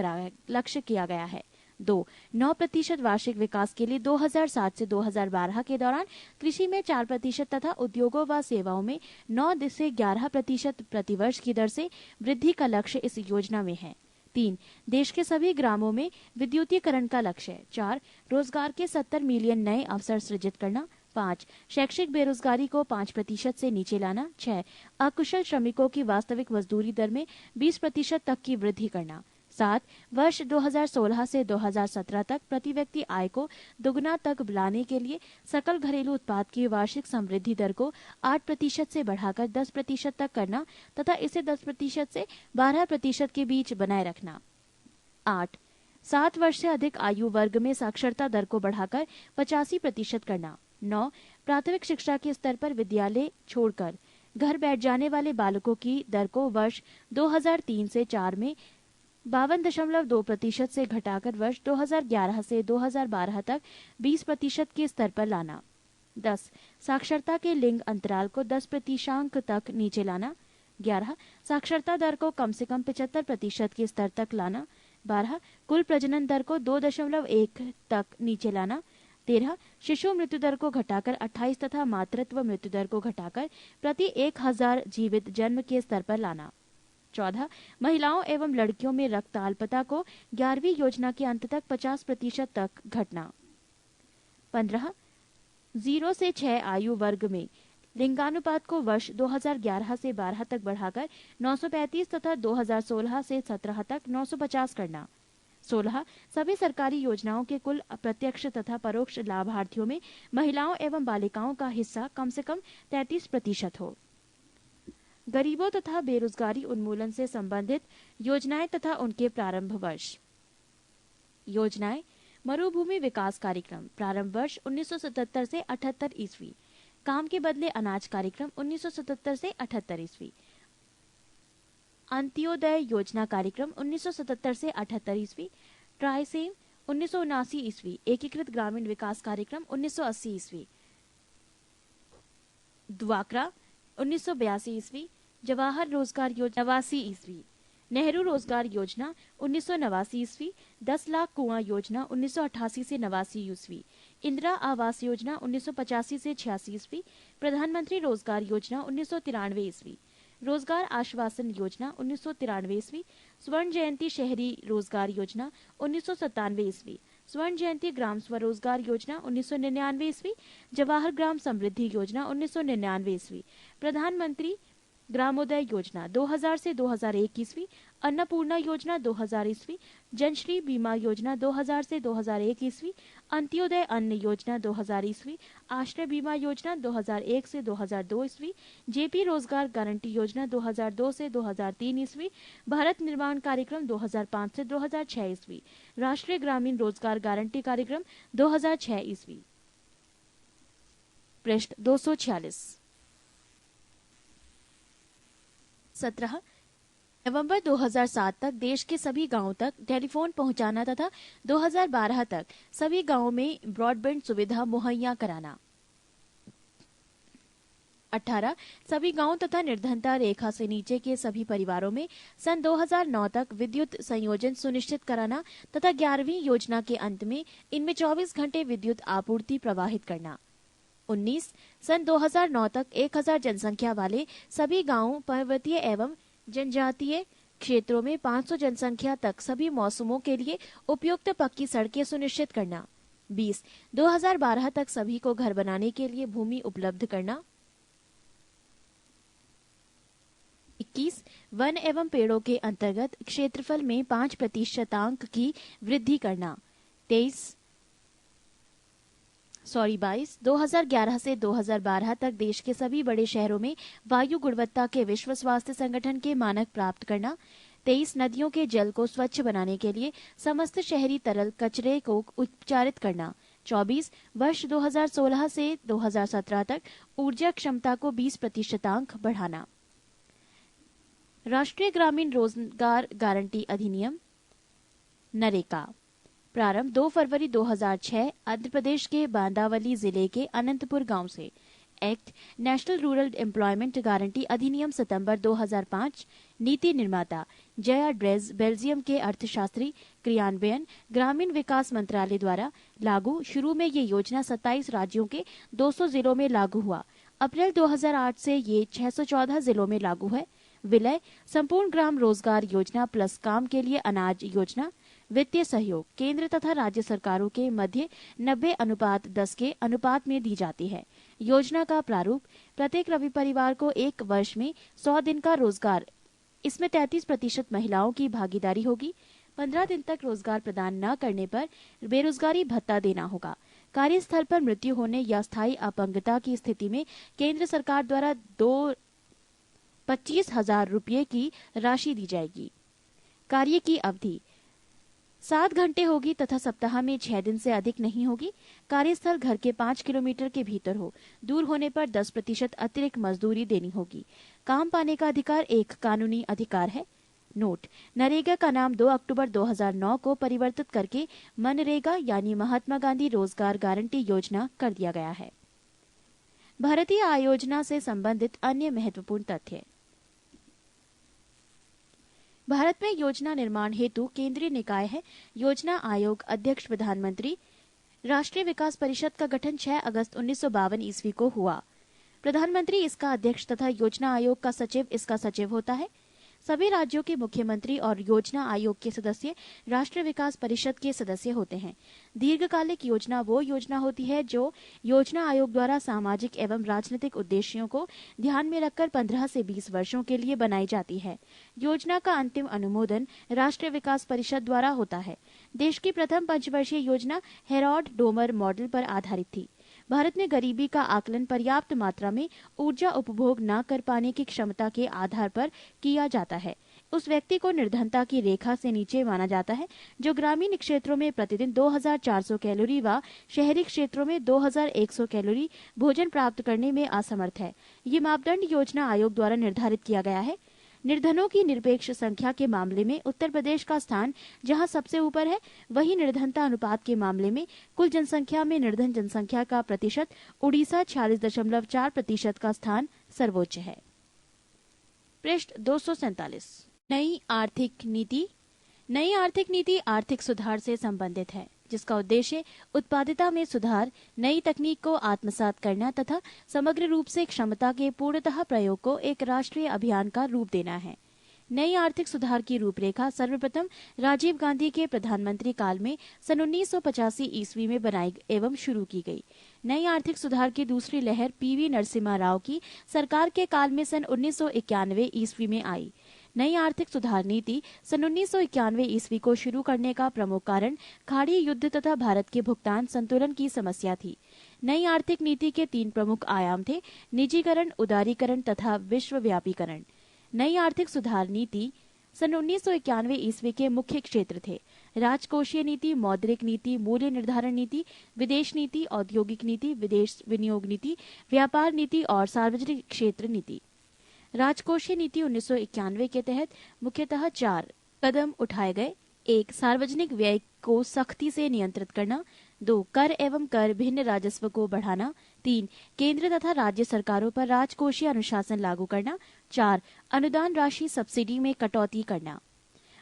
किया गया है। 2. 9% वार्षिक विकास के लिए 2007 से 2012 के दौरान कृषि में 4% तथा उद्योगों व सेवाओं में 9 से 11% प्रतिवर्ष की दर से वृद्धि का लक्ष्य इस योजना में है। 3. देश के सभी ग्रामों में विद्युतीकरण का लक्ष्य है। 4. रोजगार के 70 मिलियन नए अवसर सृजित करना। 5. शैक्षिक बेरोजगारी को 5% से नीचे लाना। 6. अकुशल श्रमिकों की वास्तविक मजदूरी दर में 20% तक की वृद्धि करना। 7. वर्ष 2016 से 2017 तक प्रति व्यक्ति आय को दुगुना तक लाने के लिए सकल घरेलू उत्पाद की वार्षिक समृद्धि दर को 8% से बढ़ाकर 10% तक करना तथा इसे 10% से 12% के बीच बनाए रखना। 8. 7 वर्ष से अधिक आयु वर्ग में साक्षरता दर को बढ़ाकर 85% करना। 9. प्राथमिक शिक्षा के स्तर पर विद्यालय छोड़कर घर बैठ जाने वाले बालकों की दर को वर्ष 2003 से 4 में 52.2% से घटाकर वर्ष 2011 से 2012 तक 20% के स्तर पर लाना। 10. साक्षरता के लिंग अंतराल को 10% तक नीचे लाना। 11. साक्षरता दर को कम से कम 75% के स्तर तक लाना। 12. कुल प्रजनन दर को 2.1 तक नीचे लाना। 13. शिशु मृत्यु दर को घटाकर 28 तथा मातृत्व मृत्यु दर को घटाकर प्रति 1000 जीवित जन्म के स्तर पर लाना। 14. महिलाओं एवं लड़कियों में रक्त अल्पता को 11वीं योजना के अंत तक 50% तक घटना। 15. 0 से 6 आयु वर्ग में लिंगानुपात को वर्ष 2011 से 12 तक बढ़ाकर 935 तथा 2016 से 17 तक 950 करना। 16. सभी सरकारी योजनाओं के कुल प्रत्यक्ष तथा परोक्ष लाभार्थियों में महिलाओं एवं बालिकाओं का हिस्सा कम से कम 33% हो। गरीबों तथा बेरोजगारी उन्मूलन से संबंधित योजनाएं तथा उनके प्रारंभ वर्ष। योजनाएं: मरुभूमि विकास कार्यक्रम प्रारंभ वर्ष 1977 से 78 ईस्वी। काम के बदले अनाज कार्यक्रम 1977 से 78 ईस्वी। अंत्योदय योजना कार्यक्रम 1977 से 78 ईस्वी। ट्राइसेम 1979 ईस्वी। एकीकृत ग्रामीण विकास कार्यक्रम 1980 ईस्वी। द्वाकरा 1982 ईस्वी। जवाहर रोजगार योजना 89 ईस्वी। नेहरू रोजगार योजना 1989 ईस्वी। 10 लाख कुआं योजना 1988 से 89 ईस्वी। इंदिरा आवास योजना 1985 से 86 ईस्वी। प्रधानमंत्री रोजगार योजना 1993 ईस्वी। रोजगार आश्वासन योजना 1993 ईस्वी। स्वर्ण जयंती शहरी रोजगार योजना 1997 ईस्वी। स्वर्ण जयंती ग्राम स्वरोजगार योजना 1999 ईस्वी। जवाहर ग्राम समृद्धि योजना 1999 ईस्वी। प्रधानमंत्री ग्रामोदय योजना 2000 से 2001 ईस्वी। अन्नपूर्णा योजना 2000 ईस्वी। जनश्री बीमा योजना 2000 से 2001 ईस्वी। अंत्योदय अन्न योजना 2000 ईस्वी। आश्रय बीमा योजना 2001 से 2002 ईस्वी। जेपी रोजगार गारंटी योजना 2002 से 2003 ईस्वी। भारत निर्माण कार्यक्रम 2005 से 2006 ईस्वी। राष्ट्रीय ग्रामीण रोजगार गारंटी कार्यक्रम 2006 ईस्वी। पृष्ठ 246। 17 नवंबर 2007 तक देश के सभी गांवों तक टेलीफोन पहुंचाना तथा 2012 तक सभी गांवों में ब्रॉडबैंड सुविधा मुहैया कराना। 18 सभी गांवों तथा निर्धनता रेखा से नीचे के सभी परिवारों में सन 2009 तक विद्युत संयोजन सुनिश्चित कराना तथा 11वीं योजना के अंत में इनमें 24 घंटे विद्युत आपूर्ति प्रवाहित करना। 19 सन 2009 तक 1000 जनसंख्या वाले सभी गांवों पर्वतीय एवं जनजातीय क्षेत्रों में 500 जनसंख्या तक सभी मौसमों के लिए उपयुक्त पक्की सड़कें सुनिश्चित करना। 20 2012 तक सभी को घर बनाने के लिए भूमि उपलब्ध करना। 21 वन एवं पेड़ों के अंतर्गत क्षेत्रफल में 5% की वृद्धि करना। 22 2011 से 2012 तक देश के सभी बड़े शहरों में वायु गुणवत्ता के विश्व स्वास्थ्य संगठन के मानक प्राप्त करना। 23 नदियों के जल को स्वच्छ बनाने के लिए समस्त शहरी तरल कचरे को उपचारित करना। 24 वर्ष 2016 से 2017 तक ऊर्जा क्षमता को 20% बढ़ाना। राष्ट्रीय ग्रामीण रोजगार गारंटी अधिनियम नरेगा प्रारंभ 2 फरवरी 2006 आंध्र प्रदेश के बांदावली जिले के अनंतपुर गांव से। Act national rural employment guarantee अधिनियम सितंबर 2005। नीति निर्माता जया ड्रेज बेल्जियम के अर्थशास्त्री। क्रियान्वयन ग्रामीण विकास मंत्रालय द्वारा लागू। शुरू में ये योजना 27 राज्यों के 200 जिलों में लागू हुआ। अप्रैल 2008 से ये 614 जिलों में लागू है। विलय संपूर्ण ग्राम रोजगार योजना प्लस काम के लिए अनाज योजना। वित्तीय सहयोग केंद्र तथा राज्य सरकारों के मध्य 90:10 के अनुपात में दी जाती है। योजना का प्रारूप प्रत्येक रवि परिवार को 1 वर्ष में 100 दिन का रोजगार। इसमें 33% महिलाओं की भागीदारी होगी। 15 दिन तक रोजगार प्रदान न करने पर बेरोजगारी भत्ता देना होगा। कार्यस्थल पर मृत्यु होने या स्थायी अपंगता की स्थिति में केंद्र सरकार द्वारा 25,000 रुपये की राशि दी जाएगी। कार्य की अवधि 7 घंटे होगी तथा सप्ताह में 6 दिन से अधिक नहीं होगी। कार्यस्थल घर के 5 किलोमीटर के भीतर हो। दूर होने पर 10% अतिरिक्त मजदूरी देनी होगी। काम पाने का अधिकार एक कानूनी अधिकार है। नोट नरेगा का नाम 2 अक्टूबर 2009 को परिवर्तित करके मनरेगा यानी महात्मा गांधी रोजगार गारंटी योजना कर दिया गया है। भारतीय आयोजना से संबंधित अन्य महत्वपूर्ण तथ्य। भारत में योजना निर्माण हेतु केंद्रीय निकाय है। योजना आयोग अध्यक्ष प्रधानमंत्री। राष्ट्रीय विकास परिषद का गठन 6 अगस्त 1952 ईस्वी को हुआ। प्रधानमंत्री इसका अध्यक्ष तथा योजना आयोग का सचिव इसका सचिव होता है। सभी राज्यों के मुख्यमंत्री और योजना आयोग के सदस्य राष्ट्रीय विकास परिषद के सदस्य होते हैं। दीर्घकालिक योजना वो योजना होती है जो योजना आयोग द्वारा सामाजिक एवं राजनीतिक उद्देश्यों को ध्यान में रखकर 15 से 20 वर्षों के लिए बनाई जाती है। योजना का अंतिम अनुमोदन राष्ट्रीय विकास परिषद द्वारा होता है। देश की प्रथम पंचवर्षीय योजना हेरोल्ड डोमर मॉडल पर आधारित थी। भारत में गरीबी का आकलन पर्याप्त मात्रा में ऊर्जा उपभोग न कर पाने की क्षमता के आधार पर किया जाता है। उस व्यक्ति को निर्धनता की रेखा से नीचे माना जाता है जो ग्रामीण क्षेत्रों में प्रतिदिन 2400 कैलोरी व शहरी क्षेत्रों में 2100 कैलोरी भोजन प्राप्त करने में असमर्थ है। ये मापदंड योजना आयोग द्वारा निर्धारित किया गया है। निर्धनों की निरपेक्ष संख्या के मामले में उत्तर प्रदेश का स्थान जहां सबसे ऊपर है, वहीं निर्धनता अनुपात के मामले में कुल जनसंख्या में निर्धन जनसंख्या का प्रतिशत उड़ीसा 46.4% का स्थान सर्वोच्च है। पृष्ठ 247। नई आर्थिक नीति। नई आर्थिक नीति आर्थिक सुधार से संबंधित है, जिसका उद्देश्य उत्पादकता में सुधार, नई तकनीक को आत्मसात करना तथा समग्र रूप से क्षमता के पूर्णतः प्रयोग को एक राष्ट्रीय अभियान का रूप देना है। नई आर्थिक सुधार की रूपरेखा सर्वप्रथम राजीव गांधी के प्रधानमंत्री काल में सन 1985 ईस्वी में बनाई एवं शुरू की गई। नई आर्थिक सुधार की दूसरी लहर पीवी नरसिम्हा राव की सरकार के काल में सन 1991 ईस्वी में आई। नई आर्थिक सुधार नीति सन 1991 ईस्वी को शुरू करने का प्रमुख कारण खाड़ी युद्ध तथा भारत के भुगतान संतुलन की समस्या थी। नई आर्थिक नीति के 3 प्रमुख आयाम थे: निजीकरण, उदारीकरण तथा विश्वव्यापीकरण। नई आर्थिक सुधार नीति सन 1991 ईस्वी के मुख्य क्षेत्र थे: राजकोषीय नीति, मौद्रिक नीति, मूल्य निर्धारण नीति, विदेश नीति, औद्योगिक नीति, विदेश विनियोग नीति, व्यापार नीति और सार्वजनिक क्षेत्र नीति। राजकोषीय नीति 1991 के तहत मुख्यतः 4 कदम उठाए गए। 1. सार्वजनिक व्यय को सख्ती से नियंत्रित करना। 2. कर एवं कर भिन्न राजस्व को बढ़ाना। 3. केंद्र तथा राज्य सरकारों पर राजकोषीय अनुशासन लागू करना। 4. अनुदान राशि सब्सिडी में कटौती करना।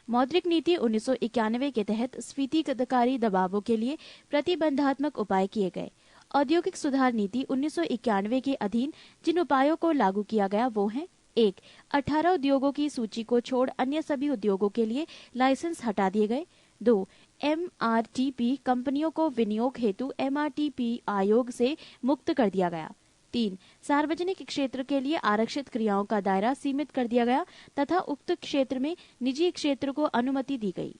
मौद्रिक नीति 1991 के तहत स्फीतिकारी दबावों के लिए प्रतिबंधात्मक उपाय किए गए। औद्योगिक सुधार नीति 1991 के अधीन जिन उपायों को लागू किया गया वो हैं: 1. 18 उद्योगों की सूची को छोड़ अन्य सभी उद्योगों के लिए लाइसेंस हटा दिए गए। 2. MRTP कंपनियों को विनियोग हेतु MRTP आयोग से मुक्त कर दिया गया। 3. सार्वजनिक क्षेत्र के लिए आरक्षित क्रियाओं का दायरा सीमित कर दिया गया तथा उक्त क्षेत्र में निजी क्षेत्र को अनुमति दी गई।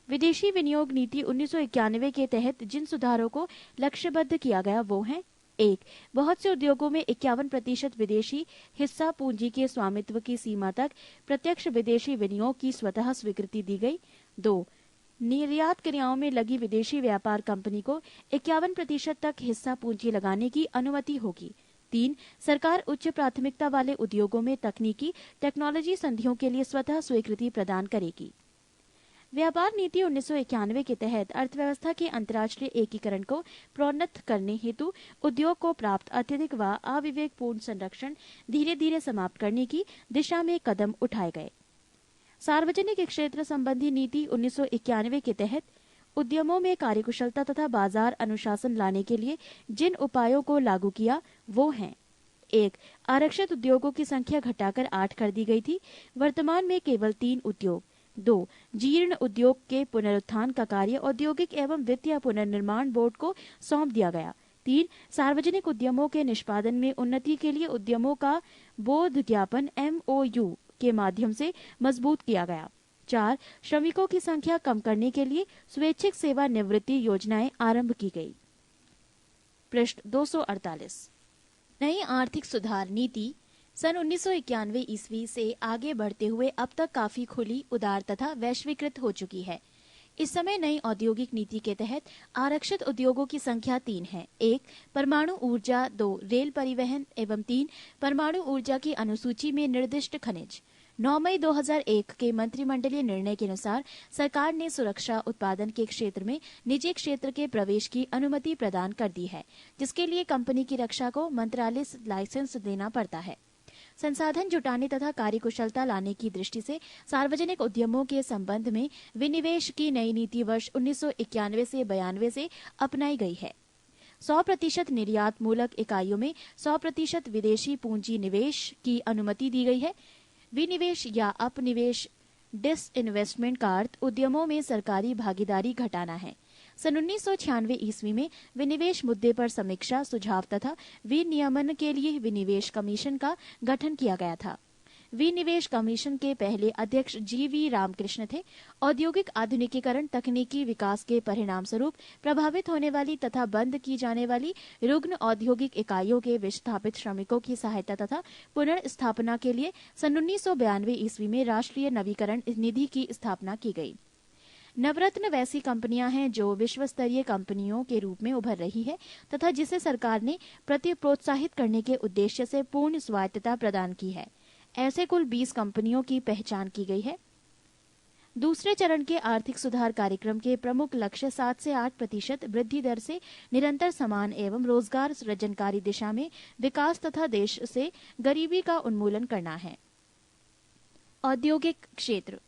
विदेशी विनियोग नीति 1991 के तहत जिन सुधारों को लक्ष्यबद्ध किया गया वो हैं: 1. बहुत से उद्योगों में 51% विदेशी हिस्सा पूंजी के स्वामित्व की सीमा तक प्रत्यक्ष विदेशी विनियोग की स्वतः स्वीकृति दी गई। 2. निर्यात क्रियाओं में लगी विदेशी व्यापार कंपनी को 51% तक हिस्सा पूंजी लगाने की अनुमति होगी। 3. सरकार उच्च प्राथमिकता वाले उद्योगों में टेक्नोलॉजी संधियों के लिए स्वतः स्वीकृति प्रदान करेगी। व्यापार नीति 1991 के तहत अर्थव्यवस्था के अंतर्राष्ट्रीय एकीकरण को प्रोन्नत करने हेतु उद्योग को प्राप्त अत्यधिक व अविवेकपूर्ण संरक्षण धीरे धीरे समाप्त करने की दिशा में कदम उठाए गए। सार्वजनिक क्षेत्र संबंधी नीति 1991 के तहत उद्यमों में कार्यकुशलता तथा बाजार अनुशासन लाने के लिए जिन उपायों को लागू किया वो हैं: 1. आरक्षित उद्योगों की संख्या घटाकर 8 कर दी गई थी। वर्तमान में केवल 3 उद्योग। 2. जीर्ण उद्योग के पुनरुत्थान का कार्य औद्योगिक एवं वित्तीय पुनर्निर्माण बोर्ड को सौंप दिया गया। 3. सार्वजनिक उद्यमों के निष्पादन में उन्नति के लिए उद्यमों का बोध ज्ञापन MOU के माध्यम से मजबूत किया गया। 4. श्रमिकों की संख्या कम करने के लिए स्वैच्छिक सेवा निवृत्ति योजनाएं आरंभ की गई। पृष्ठ 248। नई आर्थिक सुधार नीति सन 1991 ईस्वी से आगे बढ़ते हुए अब तक काफी खुली, उदार तथा वैश्वीकृत हो चुकी है। इस समय नई औद्योगिक नीति के तहत आरक्षित उद्योगों की संख्या 3 है: 1. परमाणु ऊर्जा, 2. रेल परिवहन एवं 3. परमाणु ऊर्जा की अनुसूची में निर्दिष्ट खनिज। 9 मई 2001 के मंत्रिमंडलीय निर्णय के अनुसार सरकार ने सुरक्षा उत्पादन के क्षेत्र में निजी क्षेत्र के प्रवेश की अनुमति प्रदान कर दी है, जिसके लिए कंपनी की रक्षा को मंत्रालय लाइसेंस देना पड़ता है। संसाधन जुटाने तथा कार्यकुशलता लाने की दृष्टि से सार्वजनिक उद्यमों के संबंध में विनिवेश की नई नीति वर्ष 1991 से 92 से अपनाई गई है। 100% निर्यात मूलक इकाइयों में 100% विदेशी पूंजी निवेश की अनुमति दी गई है। विनिवेश या अपनिवेश डिसइन्वेस्टमेंट का अर्थ उद्यमों में सरकारी भागीदारी घटाना है। सन 1996 ईस्वी में विनिवेश मुद्दे पर समीक्षा, सुझाव तथा विनियमन के लिए विनिवेश कमीशन का गठन किया गया था। विनिवेश कमीशन के पहले अध्यक्ष GV रामकृष्ण थे। औद्योगिक आधुनिकीकरण, तकनीकी विकास के परिणाम स्वरूप प्रभावित होने वाली तथा बंद की जाने वाली रुग्ण औद्योगिक इकाइयों के विस्थापित श्रमिकों की सहायता तथा पुनर्स्थापना के लिए सन 1992 ईस्वी में राष्ट्रीय नवीकरण निधि की स्थापना की गई। नवरत्न वैसी कंपनियां हैं जो विश्व स्तरीय कंपनियों के रूप में उभर रही है तथा जिसे सरकार ने प्रोत्साहित करने के उद्देश्य से पूर्ण स्वायत्तता प्रदान की है। ऐसे कुल 20 कंपनियों की पहचान की गई है। दूसरे चरण के आर्थिक सुधार कार्यक्रम के प्रमुख लक्ष्य 7 से 8% वृद्धि दर से निरंतर समान एवं रोजगार सृजनकारी दिशा में विकास तथा देश से गरीबी का उन्मूलन करना है। औद्योगिक क्षेत्र।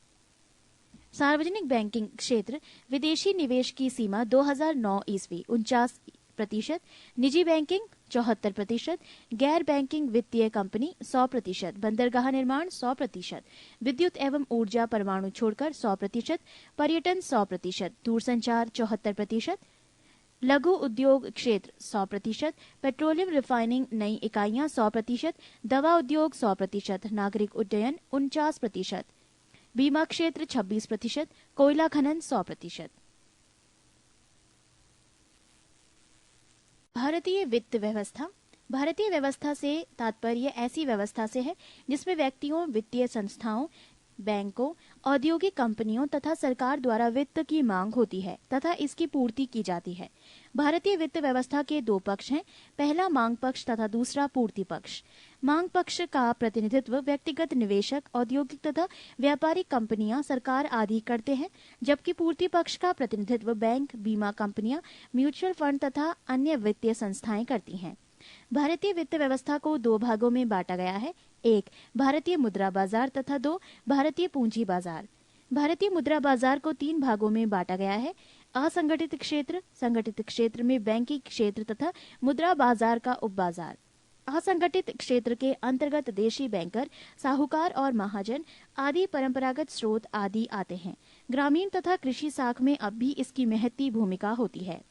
सार्वजनिक बैंकिंग क्षेत्र विदेशी निवेश की सीमा 2009 ईस्वी 49%, निजी बैंकिंग 74%, गैर बैंकिंग वित्तीय कंपनी 100%, बंदरगाह निर्माण 100%, विद्युत एवं ऊर्जा परमाणु छोड़कर 100%, पर्यटन 100%, दूरसंचार 74%, लघु उद्योग क्षेत्र 100%, पेट्रोलियम रिफाइनिंग नई इकाइयां 100%, दवा उद्योग 100%, नागरिक उड्डयन 49%, बीमा क्षेत्र 26%, कोयला खनन 100%। भारतीय वित्त व्यवस्था। भारतीय व्यवस्था से तात्पर्य ऐसी व्यवस्था से है जिसमें व्यक्तियों, वित्तीय संस्थाओं, बैंकों, औद्योगिक कंपनियों तथा सरकार द्वारा वित्त की मांग होती है तथा इसकी पूर्ति की जाती है। भारतीय वित्त व्यवस्था के दो पक्ष हैं, पहला मांग पक्ष तथा दूसरा पूर्ति पक्ष। मांग पक्ष का प्रतिनिधित्व व्यक्तिगत निवेशक, औद्योगिक तथा व्यापारिक कंपनियां, सरकार आदि करते हैं, जबकि पूर्ति पक्ष का प्रतिनिधित्व बैंक, बीमा कंपनियां, म्यूचुअल फंड तथा अन्य वित्तीय संस्थाएं करती हैं। भारतीय वित्त व्यवस्था को दो भागों में बांटा गया है, एक भारतीय मुद्रा बाजार तथा दो भारतीय पूंजी बाजार। भारतीय मुद्रा बाजार को तीन भागों में बांटा गया है, असंगठित क्षेत्र, संगठित क्षेत्र में बैंकिंग क्षेत्र तथा मुद्रा बाजार का उपबाजार। असंगठित क्षेत्र के अंतर्गत देशी बैंकर, साहूकार और महाजन आदि परंपरागत स्रोत आदि आते हैं। ग्रामीण तथा कृषि साख में अब भी इसकी महती भूमिका होती है।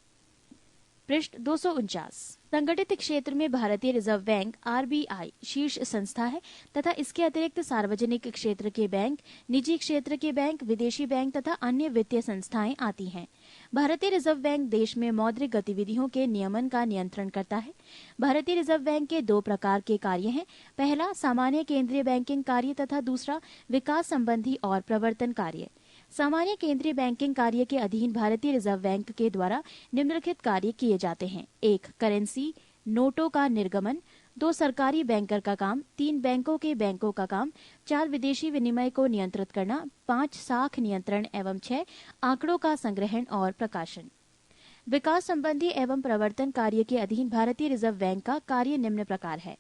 पृष्ठ 249। संगठित क्षेत्र में भारतीय रिजर्व बैंक RBI शीर्ष संस्था है तथा इसके अतिरिक्त सार्वजनिक क्षेत्र के बैंक, निजी क्षेत्र के बैंक, विदेशी बैंक तथा अन्य वित्तीय संस्थाएं आती हैं। भारतीय रिजर्व बैंक देश में मौद्रिक गतिविधियों के नियमन का नियंत्रण करता है। भारतीय रिजर्व बैंक के दो प्रकार के कार्य हैं, पहला सामान्य केंद्रीय बैंकिंग कार्य तथा दूसरा विकास संबंधी और प्रवर्तन कार्य। सामान्य केंद्रीय बैंकिंग कार्य के अधीन भारतीय रिजर्व बैंक के द्वारा निम्नलिखित कार्य किए जाते हैं। एक, करेंसी नोटों का निर्गमन। दो, सरकारी बैंकर का काम। तीन, बैंकों का काम। चार, विदेशी विनिमय को नियंत्रित करना। पाँच, साख नियंत्रण एवं छह, आंकड़ों का संग्रहण और प्रकाशन। विकास संबंधी एवं प्रवर्तन कार्य के अधीन भारतीय रिजर्व बैंक का कार्य निम्न प्रकार है।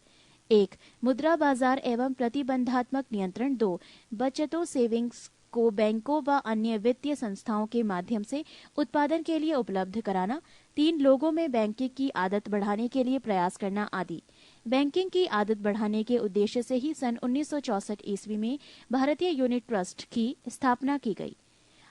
एक, मुद्रा बाजार एवं प्रतिबंधात्मक नियंत्रण। दो, बचतों सेविंग्स को बैंकों व अन्य वित्तीय संस्थाओं के माध्यम से उत्पादन के लिए उपलब्ध कराना। तीन, लोगों में बैंकिंग की आदत बढ़ाने के लिए प्रयास करना आदि। बैंकिंग की आदत बढ़ाने के उद्देश्य से ही सन 1964 ईस्वी में भारतीय यूनिट ट्रस्ट की स्थापना की गई।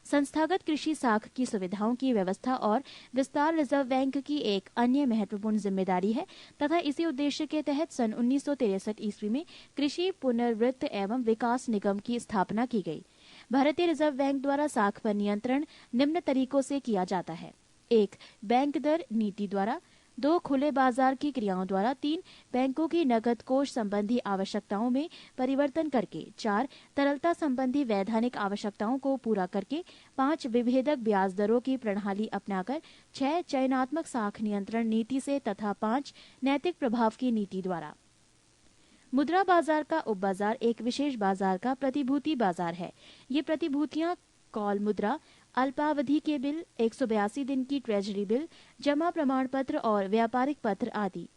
संस्थागत कृषि साख की सुविधाओं की व्यवस्था और विस्तार रिजर्व बैंक की एक अन्य महत्वपूर्ण जिम्मेदारी है तथा इसी उद्देश्य के तहत सन 1963 ईस्वी में कृषि पुनर्वृत्त एवं विकास निगम की स्थापना की गई। भारतीय रिजर्व बैंक द्वारा साख पर नियंत्रण निम्न तरीकों से किया जाता है। एक, बैंक दर नीति द्वारा। दो, खुले बाजार की क्रियाओं द्वारा। तीन, बैंकों की नकद कोष संबंधी आवश्यकताओं में परिवर्तन करके। चार, तरलता संबंधी वैधानिक आवश्यकताओं को पूरा करके। पाँच, विभेदक ब्याज दरों की प्रणाली अपनाकर। छह, चयनात्मक साख नियंत्रण नीति से तथा पाँच, नैतिक प्रभाव की नीति द्वारा। मुद्रा बाजार का उपबाजार एक विशेष बाजार का प्रतिभूति बाजार है। ये प्रतिभूतियां कॉल मुद्रा, अल्पावधि के बिल, 182 दिन की ट्रेजरी बिल, जमा प्रमाण पत्र और व्यापारिक पत्र आदि।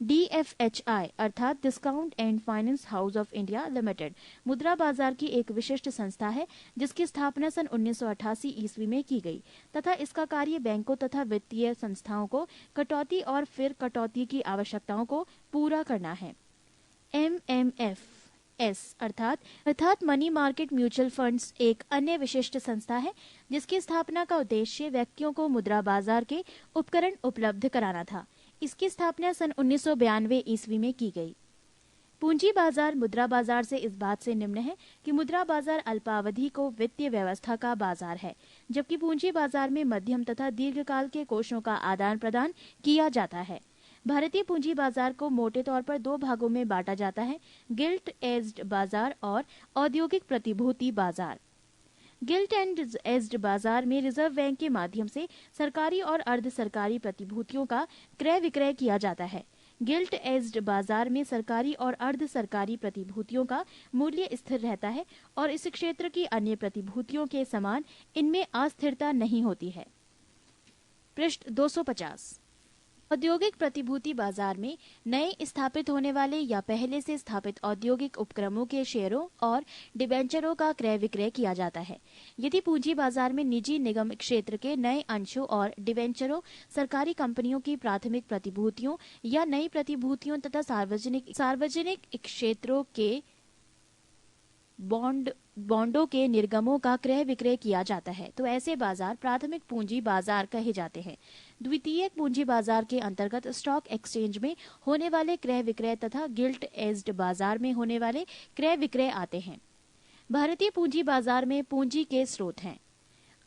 DFHI अर्थात discount and finance house of India limited मुद्रा बाजार की एक विशिष्ट संस्था है जिसकी स्थापना सन 1988 ईस्वी में की गई तथा इसका कार्य बैंकों तथा वित्तीय संस्थाओं को कटौती और फिर कटौती की आवश्यकताओं को पूरा करना है। MMFS अर्थात मनी मार्केट म्यूचुअल फंड्स एक अन्य विशिष्ट संस्था है जिसकी स्थापना का उद्देश्य व्यक्तियों को मुद्रा बाजार के उपकरण उपलब्ध कराना था। इसकी स्थापना सन 1992 ईस्वी में की गई। पूंजी बाजार मुद्रा बाजार से इस बात से निम्न है कि मुद्रा बाजार अल्पावधि को वित्तीय व्यवस्था का बाजार है, जबकि पूंजी बाजार में मध्यम तथा दीर्घकाल के कोषों का आदान प्रदान किया जाता है। भारतीय पूंजी बाजार को मोटे तौर पर दो भागों में बांटा जाता है, गिल्ट एज्ड बाजार और औद्योगिक प्रतिभूति बाजार। गिल्ट एंड एज्ड बाजार में रिजर्व बैंक के माध्यम से सरकारी और अर्ध सरकारी प्रतिभूतियों का क्रय विक्रय किया जाता है। गिल्ट एज्ड बाजार में सरकारी और अर्ध सरकारी प्रतिभूतियों का मूल्य स्थिर रहता है और इस क्षेत्र की अन्य प्रतिभूतियों के समान इनमें अस्थिरता नहीं होती है। पृष्ठ 250। औद्योगिक प्रतिभूति बाजार में नए स्थापित होने वाले या पहले से स्थापित औद्योगिक उपक्रमों के शेयरों और डिबेंचरों का क्रय विक्रय किया जाता है। यदि पूंजी बाजार में निजी निगम क्षेत्र के नए अंशों और डिबेंचरों, सरकारी कंपनियों की प्राथमिक प्रतिभूतियों या नई प्रतिभूतियों तथा सार्वजनिक क्षेत्रों के बॉन्डों के निर्गमों का क्रय विक्रय किया जाता है तो ऐसे बाजार प्राथमिक पूंजी बाजार कहे जाते हैं। द्वितीयक पूंजी बाजार के अंतर्गत स्टॉक एक्सचेंज में होने वाले क्रय विक्रय तथा गिल्ट एज्ड बाजार में होने वाले क्रय विक्रय आते हैं। भारतीय पूंजी बाजार में पूंजी के स्रोत हैं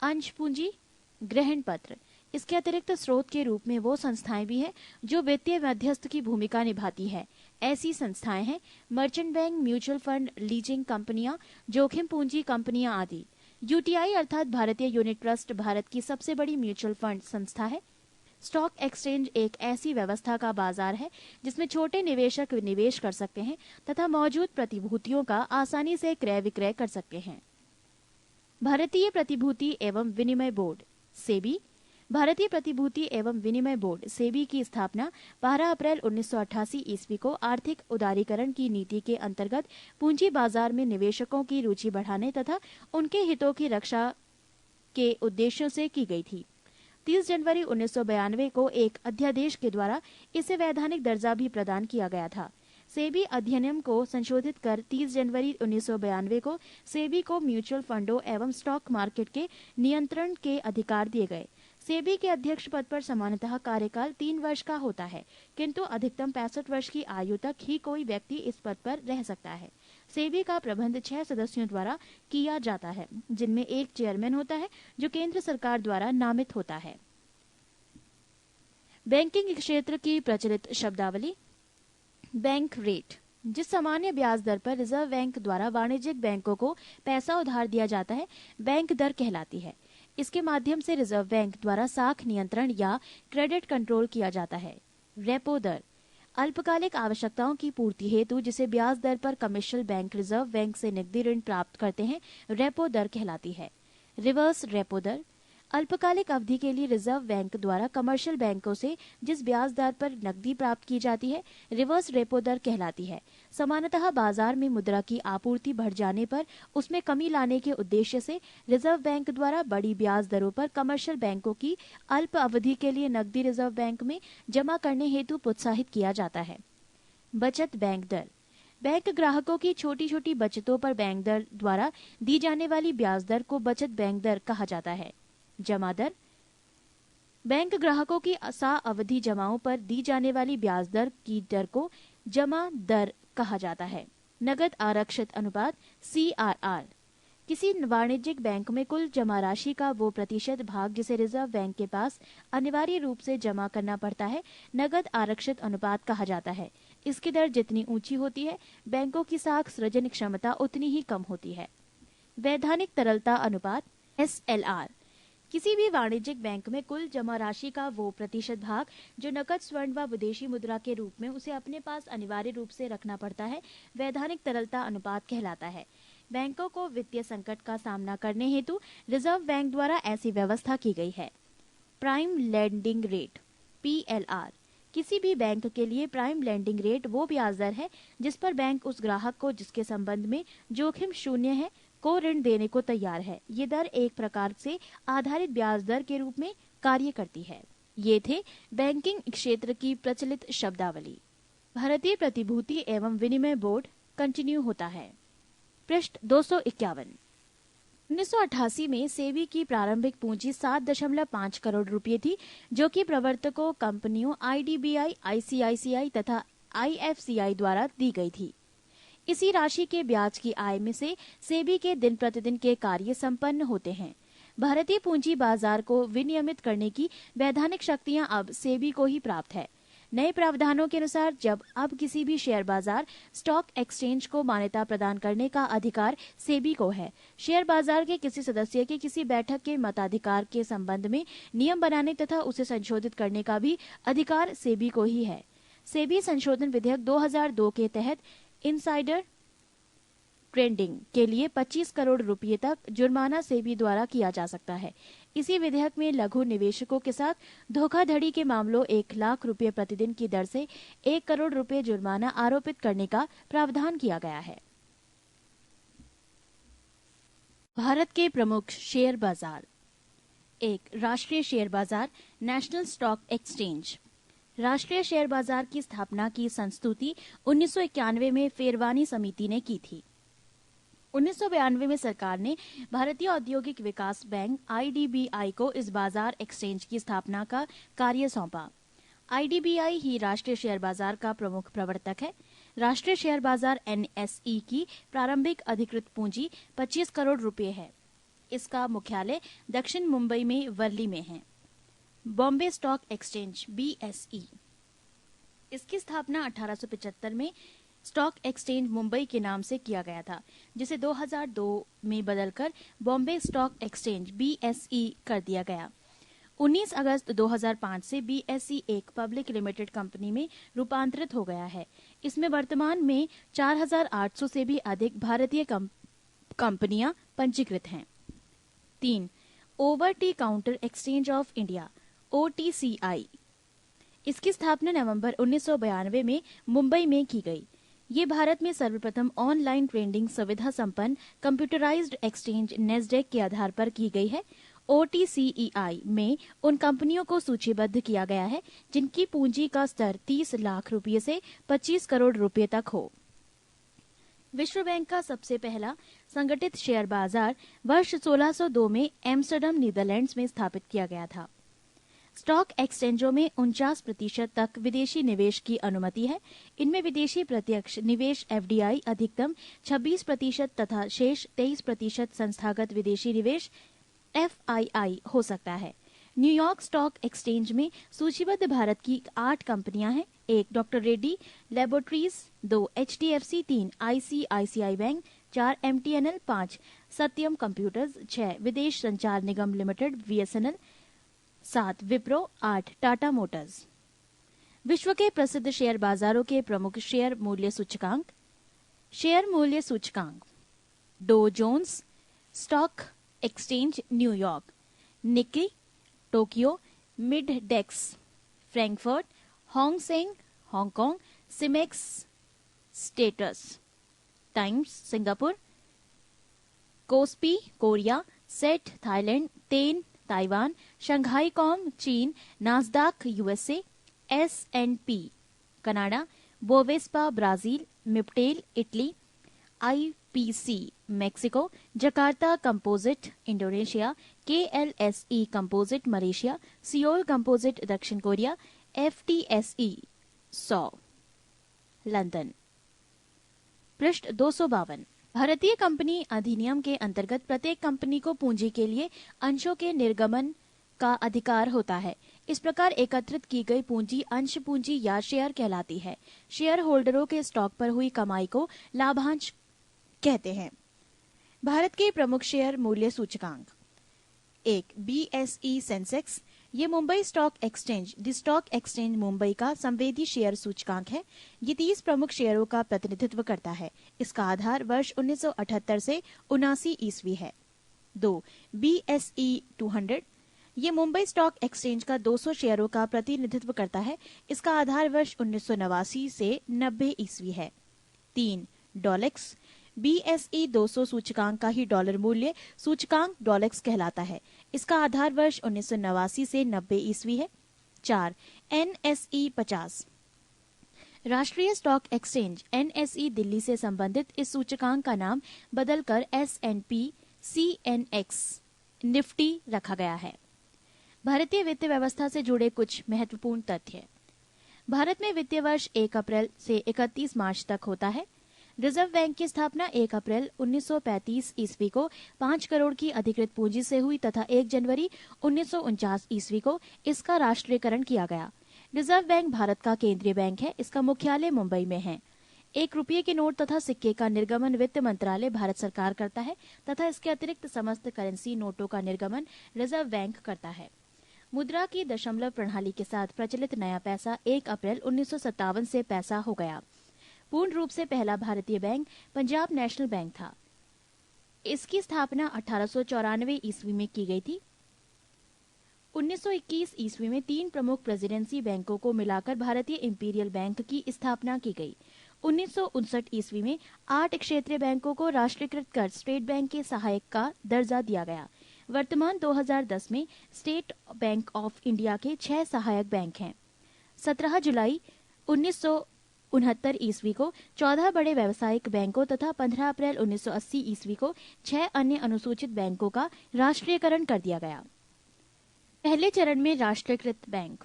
अंश पूंजी, ग्रहण पत्र। इसके अतिरिक्त स्रोत के रूप में वो संस्थाएं भी हैं जो वित्तीय मध्यस्थ की भूमिका निभाती है। ऐसी संस्थाएं हैं merchant bank, mutual fund, leasing कंपनियां, जोखिम पूंजी कंपनियां आदि। UTI अर्थात भारतीय यूनिट ट्रस्ट भारत की सबसे बड़ी म्यूचुअल फंड संस्था है। स्टॉक एक्सचेंज एक ऐसी व्यवस्था का बाजार है जिसमें छोटे निवेशक निवेश कर सकते हैं तथा मौजूद प्रतिभूतियों का आसानी से क्रय विक्रय कर सकते हैं। भारतीय प्रतिभूति एवं विनिमय बोर्ड सेबी। भारतीय प्रतिभूति एवं विनिमय बोर्ड सेबी की स्थापना 12 अप्रैल 1988 ईस्वी को आर्थिक उदारीकरण की नीति के अंतर्गत पूंजी बाजार में निवेशकों की रुचि बढ़ाने तथा उनके हितों की रक्षा के उद्देश्यों से की गई थी। 30 जनवरी 1992 को एक अध्यादेश के द्वारा इसे वैधानिक दर्जा भी प्रदान किया गया था। सेबी अधिनियम को संशोधित कर 30 जनवरी 1992 को सेबी को म्यूचुअल फंडों एवं स्टॉक मार्केट के नियंत्रण के अधिकार दिए गए। सेबी के अध्यक्ष पद पर सामान्यतः कार्यकाल 3 वर्ष का होता है, किंतु अधिकतम 65 वर्ष की आयु तक ही कोई व्यक्ति इस पद पर रह सकता है। सेबी का प्रबंध 6 सदस्यों द्वारा किया जाता है, जिनमें एक चेयरमैन होता है जो केंद्र सरकार द्वारा नामित होता है। बैंकिंग क्षेत्र की प्रचलित शब्दावली। बैंक रेट, जिस सामान्य ब्याज दर पर रिजर्व बैंक द्वारा वाणिज्यिक बैंकों को पैसा उधार दिया जाता है, बैंक दर कहलाती है। इसके माध्यम से रिजर्व बैंक द्वारा साख नियंत्रण या क्रेडिट कंट्रोल किया जाता है। रेपो दर, अल्पकालिक आवश्यकताओं की पूर्ति हेतु जिसे ब्याज दर पर कमर्शियल बैंक रिजर्व बैंक से नकदी ऋण प्राप्त करते हैं, रेपो दर कहलाती है। रिवर्स रेपो दर, अल्पकालिक अवधि के लिए रिजर्व बैंक द्वारा कमर्शियल बैंकों से जिस ब्याज दर पर नकदी प्राप्त की जाती है, रिवर्स रेपो दर कहलाती है। सामान्यतः बाजार में मुद्रा की आपूर्ति बढ़ जाने पर उसमें कमी लाने के उद्देश्य से रिजर्व बैंक द्वारा बड़ी ब्याज दरों पर कमर्शियल बैंकों की अल्प अवधि के लिए नकदी रिजर्व बैंक में जमा करने हेतु प्रोत्साहित किया जाता है। बचत बैंक दर, बैंक ग्राहकों की छोटी छोटी बचतों पर बैंक दर द्वारा दी जाने वाली ब्याज दर को बचत बैंक दर कहा जाता है। जमा दर, बैंक ग्राहकों की अवधि जमाओं पर दी जाने वाली ब्याज दर की दर को जमा दर कहा जाता है। नगद आरक्षित अनुपात CRR, किसी वाणिज्यिक बैंक में कुल जमा राशि का वो प्रतिशत भाग जिसे रिजर्व बैंक के पास अनिवार्य रूप से जमा करना पड़ता है, नगद आरक्षित अनुपात कहा जाता है। इसकी दर जितनी ऊंची होती है, बैंकों की साख सृजन क्षमता उतनी ही कम होती है। वैधानिक तरलता अनुपात SLR, किसी भी वाणिज्यिक बैंक में कुल जमा राशि का वो प्रतिशत भाग जो नकद, स्वर्ण व विदेशी मुद्रा के रूप में उसे अपने पास अनिवार्य रूप से रखना पड़ता है, वैधानिक तरलता अनुपात कहलाता है। बैंकों को वित्तीय संकट का सामना करने हेतु रिजर्व बैंक द्वारा ऐसी व्यवस्था की गई है। प्राइम लेंडिंग रेट PLR, किसी भी बैंक के लिए प्राइम लेंडिंग रेट वो ब्याज दर है जिस पर बैंक उस ग्राहक को जिसके संबंध में जोखिम शून्य है को ऋण देने को तैयार है। ये दर एक प्रकार से आधारित ब्याज दर के रूप में कार्य करती है। ये थे बैंकिंग क्षेत्र की प्रचलित शब्दावली। भारतीय प्रतिभूति एवं विनिमय बोर्ड कंटिन्यू होता है। पृष्ठ 251। 1988 में सेबी की प्रारंभिक पूंजी 7.5 करोड़ रुपए थी, जो कि प्रवर्तकों कंपनियों आईडीबीआई, आईसीआईसीआई तथा आईएफसीआई द्वारा दी गई थी। इसी राशि के ब्याज की आय में से सेबी के दिन प्रतिदिन के कार्य संपन्न होते हैं। भारतीय पूंजी बाजार को विनियमित करने की वैधानिक शक्तियां अब सेबी को ही प्राप्त है। नए प्रावधानों के अनुसार जब अब किसी भी शेयर बाजार स्टॉक एक्सचेंज को मान्यता प्रदान करने का अधिकार सेबी को है। शेयर बाजार के किसी सदस्य के किसी बैठक के मताधिकार के संबंध में नियम बनाने तथा उसे संशोधित करने का भी अधिकार सेबी को ही है। सेबी संशोधन विधेयक 2002 के तहत इनसाइडर ट्रेडिंग के लिए 25 करोड़ रुपए तक जुर्माना सेबी द्वारा किया जा सकता है। इसी विधेयक में लघु निवेशकों के साथ धोखाधड़ी के मामलों 1 लाख रुपए प्रतिदिन की दर से 1 करोड़ रुपए जुर्माना आरोपित करने का प्रावधान किया गया है। भारत के प्रमुख शेयर बाजार। 1. राष्ट्रीय शेयर बाजार, नेशनल स्टॉक एक्सचेंज। राष्ट्रीय शेयर बाजार की स्थापना की संस्तुति 1991 में फेरवानी समिति ने की थी। 1992 में सरकार ने भारतीय औद्योगिक विकास बैंक आईडीबीआई को इस बाजार एक्सचेंज की स्थापना का कार्य सौंपा। आईडीबीआई ही राष्ट्रीय शेयर बाजार का प्रमुख प्रवर्तक है। राष्ट्रीय शेयर बाजार एनएसई की प्रारंभिक अधिकृत पूंजी 25 करोड़ रुपए है। इसका मुख्यालय दक्षिण मुंबई में वर्ली में है। बॉम्बे स्टॉक एक्सचेंज बीएसई, इसकी स्थापना 1875 में स्टॉक एक्सचेंज मुंबई के नाम से किया गया था, जिसे 2002 में बदलकर बॉम्बे स्टॉक एक्सचेंज बीएसई कर दिया गया। 19 अगस्त 2005 से बीएसई एक पब्लिक लिमिटेड कंपनी में रूपांतरित हो गया है। इसमें वर्तमान में 4,800 से भी अधिक भारतीय कंपनियां पंजीकृत हैं। 3. Over the counter exchange of India OTCI, इसकी स्थापना नवंबर 1992 में मुंबई में की गई। ये भारत में सर्वप्रथम ऑनलाइन ट्रेडिंग सुविधा संपन्न कंप्यूटराइज्ड एक्सचेंज नेस्डेक के आधार पर की गई है। ओटीसीईआई में उन कंपनियों को सूचीबद्ध किया गया है जिनकी पूंजी का स्तर 30 लाख रुपए से 25 करोड़ रुपए तक हो। विश्व बैंक का सबसे पहला संगठित शेयर बाजार वर्ष 1602 में एम्स्टर्डम नीदरलैंड्स में स्थापित किया गया था। स्टॉक एक्सचेंजों में 49% तक विदेशी निवेश की अनुमति है। इनमें विदेशी प्रत्यक्ष निवेश एफडीआई अधिकतम 26% तथा शेष 23% संस्थागत विदेशी निवेश एफआईआई हो सकता है। न्यूयॉर्क स्टॉक एक्सचेंज में सूचीबद्ध भारत की 8 कंपनियां हैं। 1. Doctor Reddy laboratories, 2. HDFC, 3. ICICI bank, 4. MTNL, 5. सत्यम कंप्यूटर्स, 6. विदेश संचार निगम limited VSNL, 7. Wipro, 8. Tata Motors. विश्व के प्रसिद्ध शेयर बाजारों के प्रमुख शेयर मूल्य सूचकांक। शेयर मूल्य सूचकांक Dow Jones stock exchange New York, Nikkei Tokyo, MidDAX Frankfurt, Hang Seng Hong Kong, SIMEX Straits Times Singapore, KOSPI Korea, SET Thailand, तेन ताइवान, शंघाई कॉम चीन, NASDAQ USA, S and P Canada, Bovespa Brazil, MIBTEL Italy, IPC Mexico, Jakarta composite Indonesia, KLSE composite Malaysia, Seoul composite दक्षिण Korea, FTSE 100 London. पृष्ठ 252। भारतीय company अधिनियम के अंतर्गत प्रत्येक company को पूंजी के लिए अंशों के निर्गमन का अधिकार होता है। इस प्रकार एकत्रित की गई पूंजी अंश पूंजी या शेयर कहलाती है। शेयर होल्डरों के स्टॉक पर हुई कमाई को लाभांश कहते हैं। भारत के प्रमुख शेयर मूल्य सूचकांक। 1. बीएसई सेंसेक्स, ये Mumbai stock exchange the stock exchange Mumbai का संवेदी शेयर सूचकांक है। ये 30 प्रमुख शेयरों का प्रतिनिधित्व करता है। इसका आधार वर्ष 1978 से 79 ईस्वी है। 2. बीएसई 200, ये मुंबई स्टॉक एक्सचेंज का 200 शेयरों का प्रतिनिधित्व करता है। इसका आधार वर्ष 1989 से 90 ईस्वी है। 3. डॉलेक्स। BSE 200 सूचकांक का ही डॉलर मूल्य सूचकांक डॉलेक्स कहलाता है। इसका आधार वर्ष 1989 से 90 ईस्वी है। 4. NSE 50। राष्ट्रीय स्टॉक एक्सचेंज NSE दिल्ली से संबंधित इस सूचकांक का नाम बदलकर S&P CNX निफ्टी रखा गया है। भारतीय वित्तीय व्यवस्था से जुड़े कुछ महत्वपूर्ण तथ्य। भारत में वित्तीय वर्ष 1 अप्रैल से 31 मार्च तक होता है। रिजर्व बैंक की स्थापना 1 अप्रैल 1935 ईस्वी को 5 करोड़ की अधिकृत पूंजी से हुई तथा 1 जनवरी 1949 ईस्वी को इसका राष्ट्रीयकरण किया गया। रिजर्व बैंक भारत का केंद्रीय बैंक है। इसका मुख्यालय मुंबई में है। 1 रुपये के नोट तथा सिक्के का निर्गमन वित्त मंत्रालय भारत सरकार करता है तथा इसके अतिरिक्त समस्त करेंसी नोटों का निर्गमन रिजर्व बैंक करता है। मुद्रा की दशमलव प्रणाली के साथ प्रचलित नया पैसा 1 अप्रैल 1957 से पैसा हो गया। पूर्ण रूप से पहला भारतीय बैंक पंजाब नेशनल बैंक था। इसकी स्थापना 1894 ईस्वी में की गई थी। 1921 ईस्वी में 3 प्रमुख प्रेसिडेंसी बैंकों को मिलाकर भारतीय इंपीरियल बैंक की स्थापना की गई। 1959 ईस्वी में 8 क्षेत्रीय बैंकों को राष्ट्रीयकृत कर स्टेट बैंक के सहायक का दर्जा दिया गया। वर्तमान 2010 में स्टेट बैंक ऑफ इंडिया के 6 सहायक बैंक हैं। 17 जुलाई 1969 ईस्वी को 14 बड़े व्यावसायिक बैंकों तथा 15 अप्रैल 1980 ईस्वी को 6 अन्य अनुसूचित बैंकों का राष्ट्रीयकरण कर दिया गया। पहले चरण में राष्ट्रीयकृत bank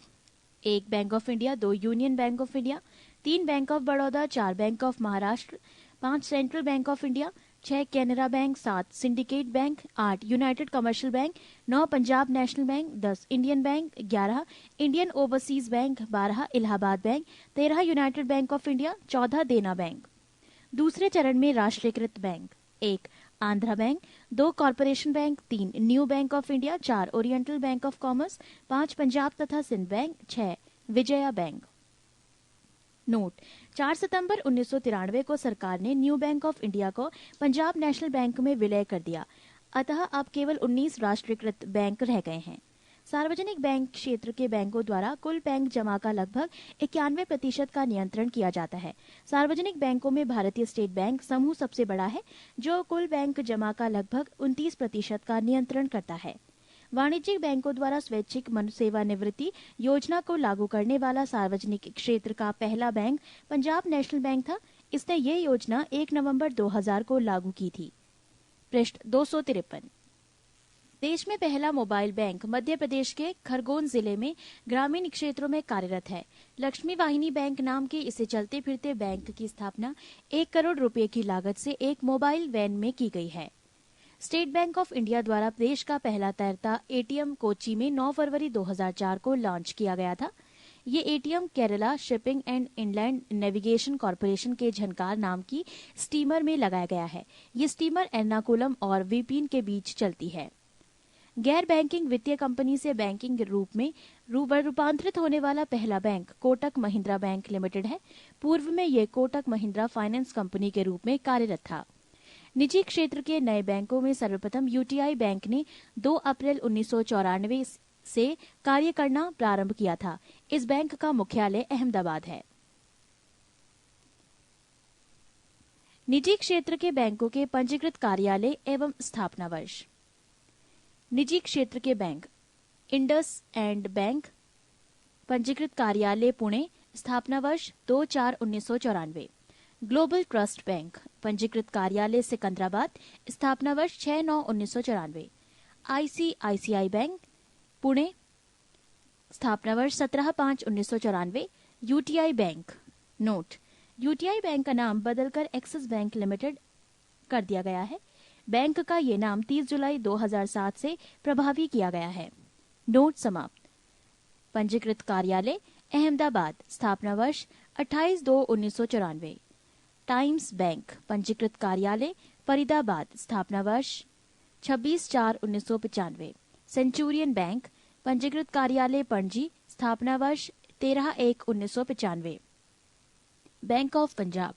1 bank of India, 2 union bank of India, 3 bank of Baroda, 4 bank of Maharashtra, 5 central bank of India, 6 Canara bank, 7 syndicate bank, 8 United commercial bank, 9 Punjab national bank, 10 Indian bank, 11 Indian overseas bank, 12 Allahabad bank, 13 United bank of India, 14 देना bank. दूसरे चरण में राष्ट्रीयकृत bank 1 Andhra bank, 2 corporation bank, 3 New Bank of India, 4 Oriental Bank of Commerce, 5 Punjab तथा Sind bank, 6 Vijaya bank. Note 4 सितंबर 1993 को सरकार ने न्यू बैंक ऑफ इंडिया को पंजाब नेशनल बैंक में विलय कर दिया। अतः अब केवल 19 राष्ट्रीयकृत बैंक रह गए हैं। सार्वजनिक बैंक क्षेत्र के बैंकों द्वारा कुल बैंक जमा का लगभग 91% का नियंत्रण किया जाता है। सार्वजनिक बैंकों में भारतीय स्टेट बैंक समूह सबसे बड़ा है, जो कुल बैंक जमा का लगभग 29% का नियंत्रण करता है। वाणिज्यिक बैंकों द्वारा स्वैच्छिक सेवानिवृत्ति योजना को लागू करने वाला सार्वजनिक क्षेत्र का पहला बैंक पंजाब नेशनल बैंक था। इसने ये योजना 1 नवंबर 2000 को लागू की थी। पृष्ठ 253। देश में पहला मोबाइल बैंक मध्य प्रदेश के खरगोन जिले में ग्रामीण क्षेत्रों में कार्यरत है। लक्ष्मी वाहिनी बैंक नाम के इसे चलते फिरते बैंक की स्थापना 1 करोड़ रुपए की लागत से एक मोबाइल वैन में की गई है। स्टेट बैंक ऑफ इंडिया द्वारा देश का पहला तैरता एटीएम कोच्चि में 9 फरवरी 2004 को लॉन्च किया गया था। ये ATM Kerala shipping and inland navigation corporation के झनकार नाम की स्टीमर में लगाया गया है। ये स्टीमर एर्नाकुलम और विपिन के बीच चलती है। गैर बैंकिंग वित्तीय कंपनी से बैंकिंग रूप में रूपांतरित होने वाला पहला bank Kotak Mahindra bank limited है। पूर्व में यह कोटक महिंद्रा फाइनेंस कंपनी के रूप में कार्यरत था। निजी क्षेत्र के नए बैंकों में सर्वप्रथम यूटीआई बैंक ने 2 अप्रैल 1994 से कार्य करना प्रारंभ किया था। इस बैंक का मुख्यालय अहमदाबाद है। निजी क्षेत्र के बैंकों के पंजीकृत कार्यालय एवं स्थापना वर्ष। निजी क्षेत्र के बैंक इंडस एंड बैंक, पंजीकृत कार्यालय पुणे, स्थापना वर्ष 2/4/1994। ग्लोबल ट्रस्ट बैंक, पंजीकृत कार्यालय सिकंदराबाद, स्थापना वर्ष 6/9/1994। आईसीआईसीआई बैंक पुणे, स्थापना वर्ष 17/5/1994। UTI bank. Note UTI bank का नाम बदलकर एक्सिस बैंक लिमिटेड कर दिया गया है। बैंक का ये नाम 30 जुलाई 2007 से प्रभावी किया गया है। नोट समाप्त। पंजीकृत कार्यालय अहमदाबाद, स्थापना वर्ष 28/2/1994। टाइम्स बैंक, पंजीकृत कार्यालय फरीदाबाद, स्थापना वर्ष 26/4/1995। सेंचुरियन बैंक, पंजीकृत कार्यालय पणजी, स्थापना वर्ष 13/1/1995। बैंक ऑफ पंजाब,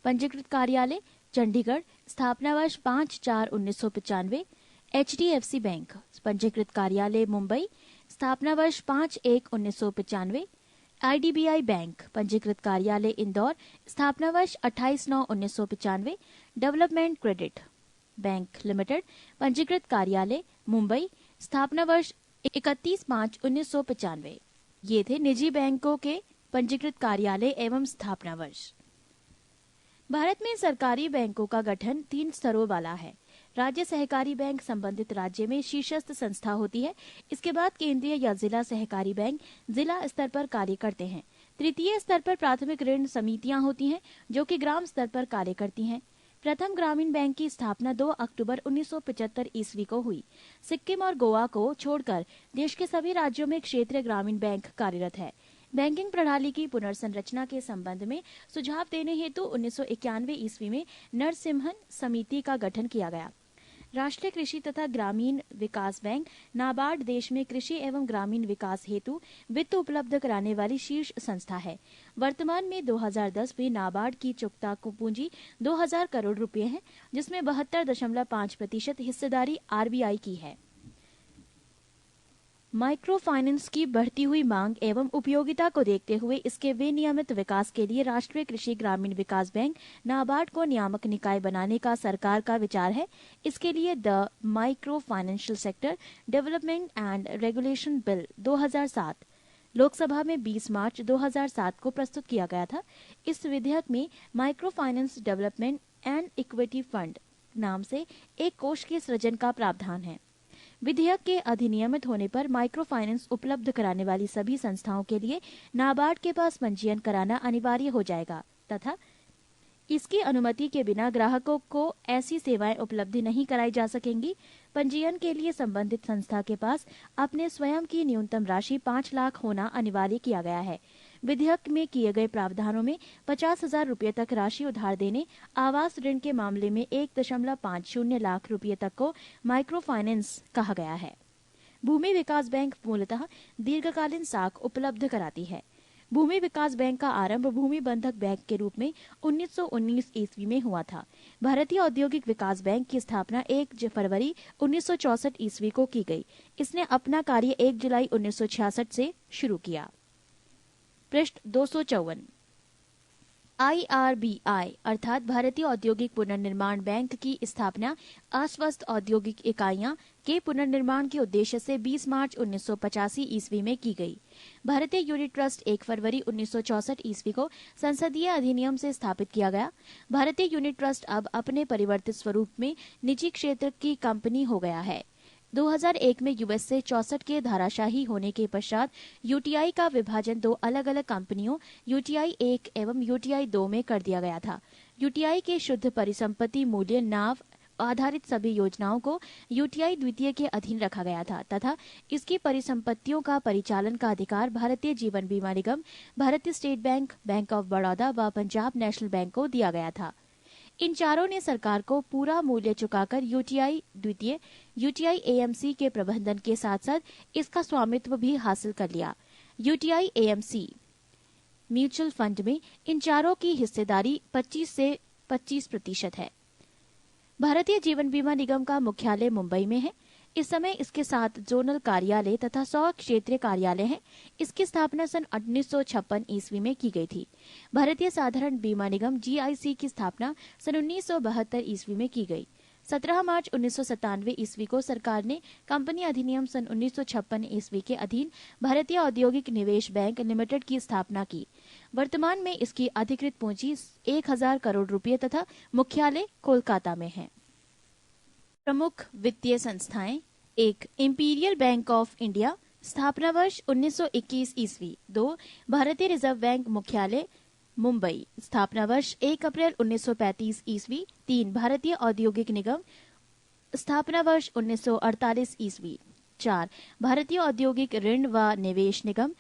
पंजीकृत कार्यालय चंडीगढ़, स्थापना वर्ष 5/4/1995। HDFC बैंक पंजीकृत कार्यालय मुंबई, स्थापना वर्ष 5/1/1995। IDBI बैंक पंजीकृत कार्यालय इंदौर, स्थापना वर्ष 28/9/1995। डेवलपमेंट क्रेडिट बैंक लिमिटेड पंजीकृत कार्यालय मुंबई, स्थापना वर्ष 31/5/1995। ये थे निजी बैंकों के पंजीकृत कार्यालय एवं स्थापना वर्ष। भारत में सरकारी बैंकों का गठन 3 स्तरों वाला है। राज्य सहकारी बैंक संबंधित राज्य में शीर्षस्थ संस्था होती है। इसके बाद केंद्रीय या जिला सहकारी बैंक जिला स्तर पर कार्य करते हैं। तृतीय स्तर पर प्राथमिक ऋण समितियां होती हैं, जो कि ग्राम स्तर पर कार्य करती हैं। प्रथम ग्रामीण बैंक की स्थापना 2 अक्टूबर 1975 ईस्वी को हुई। सिक्किम और गोवा को छोड़कर देश के सभी राज्यों में क्षेत्रीय ग्रामीण बैंक कार्यरत है। बैंकिंग प्रणाली की पुनर्संरचना के संबंध में सुझाव देने हेतु 1991 ईस्वी में नरसिम्हन समिति का गठन किया गया। राष्ट्रीय कृषि तथा ग्रामीण विकास बैंक नाबार्ड देश में कृषि एवं ग्रामीण विकास हेतु वित्त उपलब्ध कराने वाली शीर्ष संस्था है। वर्तमान में 2010 में नाबार्ड की चुकता पूंजी 2000 करोड़ रुपए है, जिसमें 72.5% हिस्सेदारी RBI की है। माइक्रो फाइनेंस की बढ़ती हुई मांग एवं उपयोगिता को देखते हुए इसके विनियमित विकास के लिए राष्ट्रीय कृषि ग्रामीण विकास बैंक नाबार्ड को नियामक निकाय बनाने का सरकार का विचार है। इसके लिए the micro financial sector development and regulation bill 2007 Lok Sabha में 20 मार्च 2007 को प्रस्तुत किया गया था। इस विधेयक में micro finance development and equity fund नाम से एक कोष के सृजन का प्रावधान है। विधेयक के अधिनियमित होने पर माइक्रो फाइनेंस उपलब्ध कराने वाली सभी संस्थाओं के लिए नाबार्ड के पास पंजीयन कराना अनिवार्य हो जाएगा तथा इसकी अनुमति के बिना ग्राहकों को ऐसी सेवाएं उपलब्ध नहीं कराई जा सकेंगी। पंजीयन के लिए संबंधित संस्था के पास अपने स्वयं की न्यूनतम राशि 5 लाख होना अनिवार्य किया गया है। विधेयक में किए गए प्रावधानों में 50,000 रुपये तक राशि उधार देने, आवास ऋण के मामले में 1.50 लाख रुपये तक को माइक्रो फाइनेंस कहा गया है। भूमि विकास बैंक मूलतः दीर्घकालीन साख उपलब्ध कराती है। भूमि विकास बैंक का आरंभ भूमि बंधक बैंक के रूप में 1919 ईस्वी में हुआ था। भारतीय औद्योगिक विकास बैंक की स्थापना 1 फरवरी 1964 ईस्वी को की गई। इसने अपना कार्य 1 जुलाई 1966 से शुरू किया। पृष्ठ 254। IRBI अर्थात भारतीय औद्योगिक पुनर्निर्माण बैंक की स्थापना अस्वस्थ औद्योगिक इकाइयां के पुनर्निर्माण के उद्देश्य से 20 मार्च 1985 ईस्वी में की गई। भारतीय यूनिट ट्रस्ट 1 फरवरी 1964 ईस्वी को संसदीय अधिनियम से स्थापित किया गया। भारतीय यूनिट ट्रस्ट अब अपने परिवर्तित स्वरूप में निजी क्षेत्र की कंपनी हो गया है। 2001 में यूएस से 64 के धाराशाही होने के पश्चात यूटीआई का विभाजन 2 अलग अलग कंपनियों यूटीआई 1 एवं यूटीआई 2 में कर दिया गया था। यूटीआई के शुद्ध परिसंपत्ति मूल्य नाव आधारित सभी योजनाओं को यूटीआई द्वितीय के अधीन रखा गया था तथा इसकी परिसंपत्तियों का परिचालन का अधिकार भारतीय जीवन बीमा निगम, भारतीय state bank, bank of Baroda व पंजाब नेशनल बैंक को दिया गया था। इन चारों ने सरकार को पूरा मूल्य चुकाकर यूटीआई द्वितीय, यूटीआई एएमसी के प्रबंधन के साथ साथ इसका स्वामित्व भी हासिल कर लिया। यूटीआई एएमसी म्यूचुअल फंड में इन चारों की हिस्सेदारी 25 से 25% है। भारतीय जीवन बीमा निगम का मुख्यालय मुंबई में है। इस समय इसके 7 जोनल कार्यालय तथा 100 क्षेत्रीय कार्यालय हैं। इसकी स्थापना सन 1956 ईस्वी में की गई थी। भारतीय साधारण बीमा निगम GIC की स्थापना सन 1972 ईस्वी में की गई। 17 मार्च 1997 ईस्वी को सरकार ने कंपनी अधिनियम सन 1956 ईस्वी के अधीन भारतीय औद्योगिक निवेश बैंक लिमिटेड की स्थापना की। वर्तमान में इसकी अधिकृत पूंजी 1000 करोड़ रुपये तथा मुख्यालय कोलकाता में है। प्रमुख वित्तीय संस्थाएं 1 इंपीरियल बैंक ऑफ इंडिया, स्थापना वर्ष 1921 ईस्वी। 2 भारतीय रिजर्व बैंक, मुख्यालय मुंबई, स्थापना वर्ष 1 अप्रैल 1935 ईस्वी। 3 भारतीय औद्योगिक निगम, स्थापना वर्ष 1948 ईस्वी। 4 भारतीय औद्योगिक ऋण व निवेश निगम,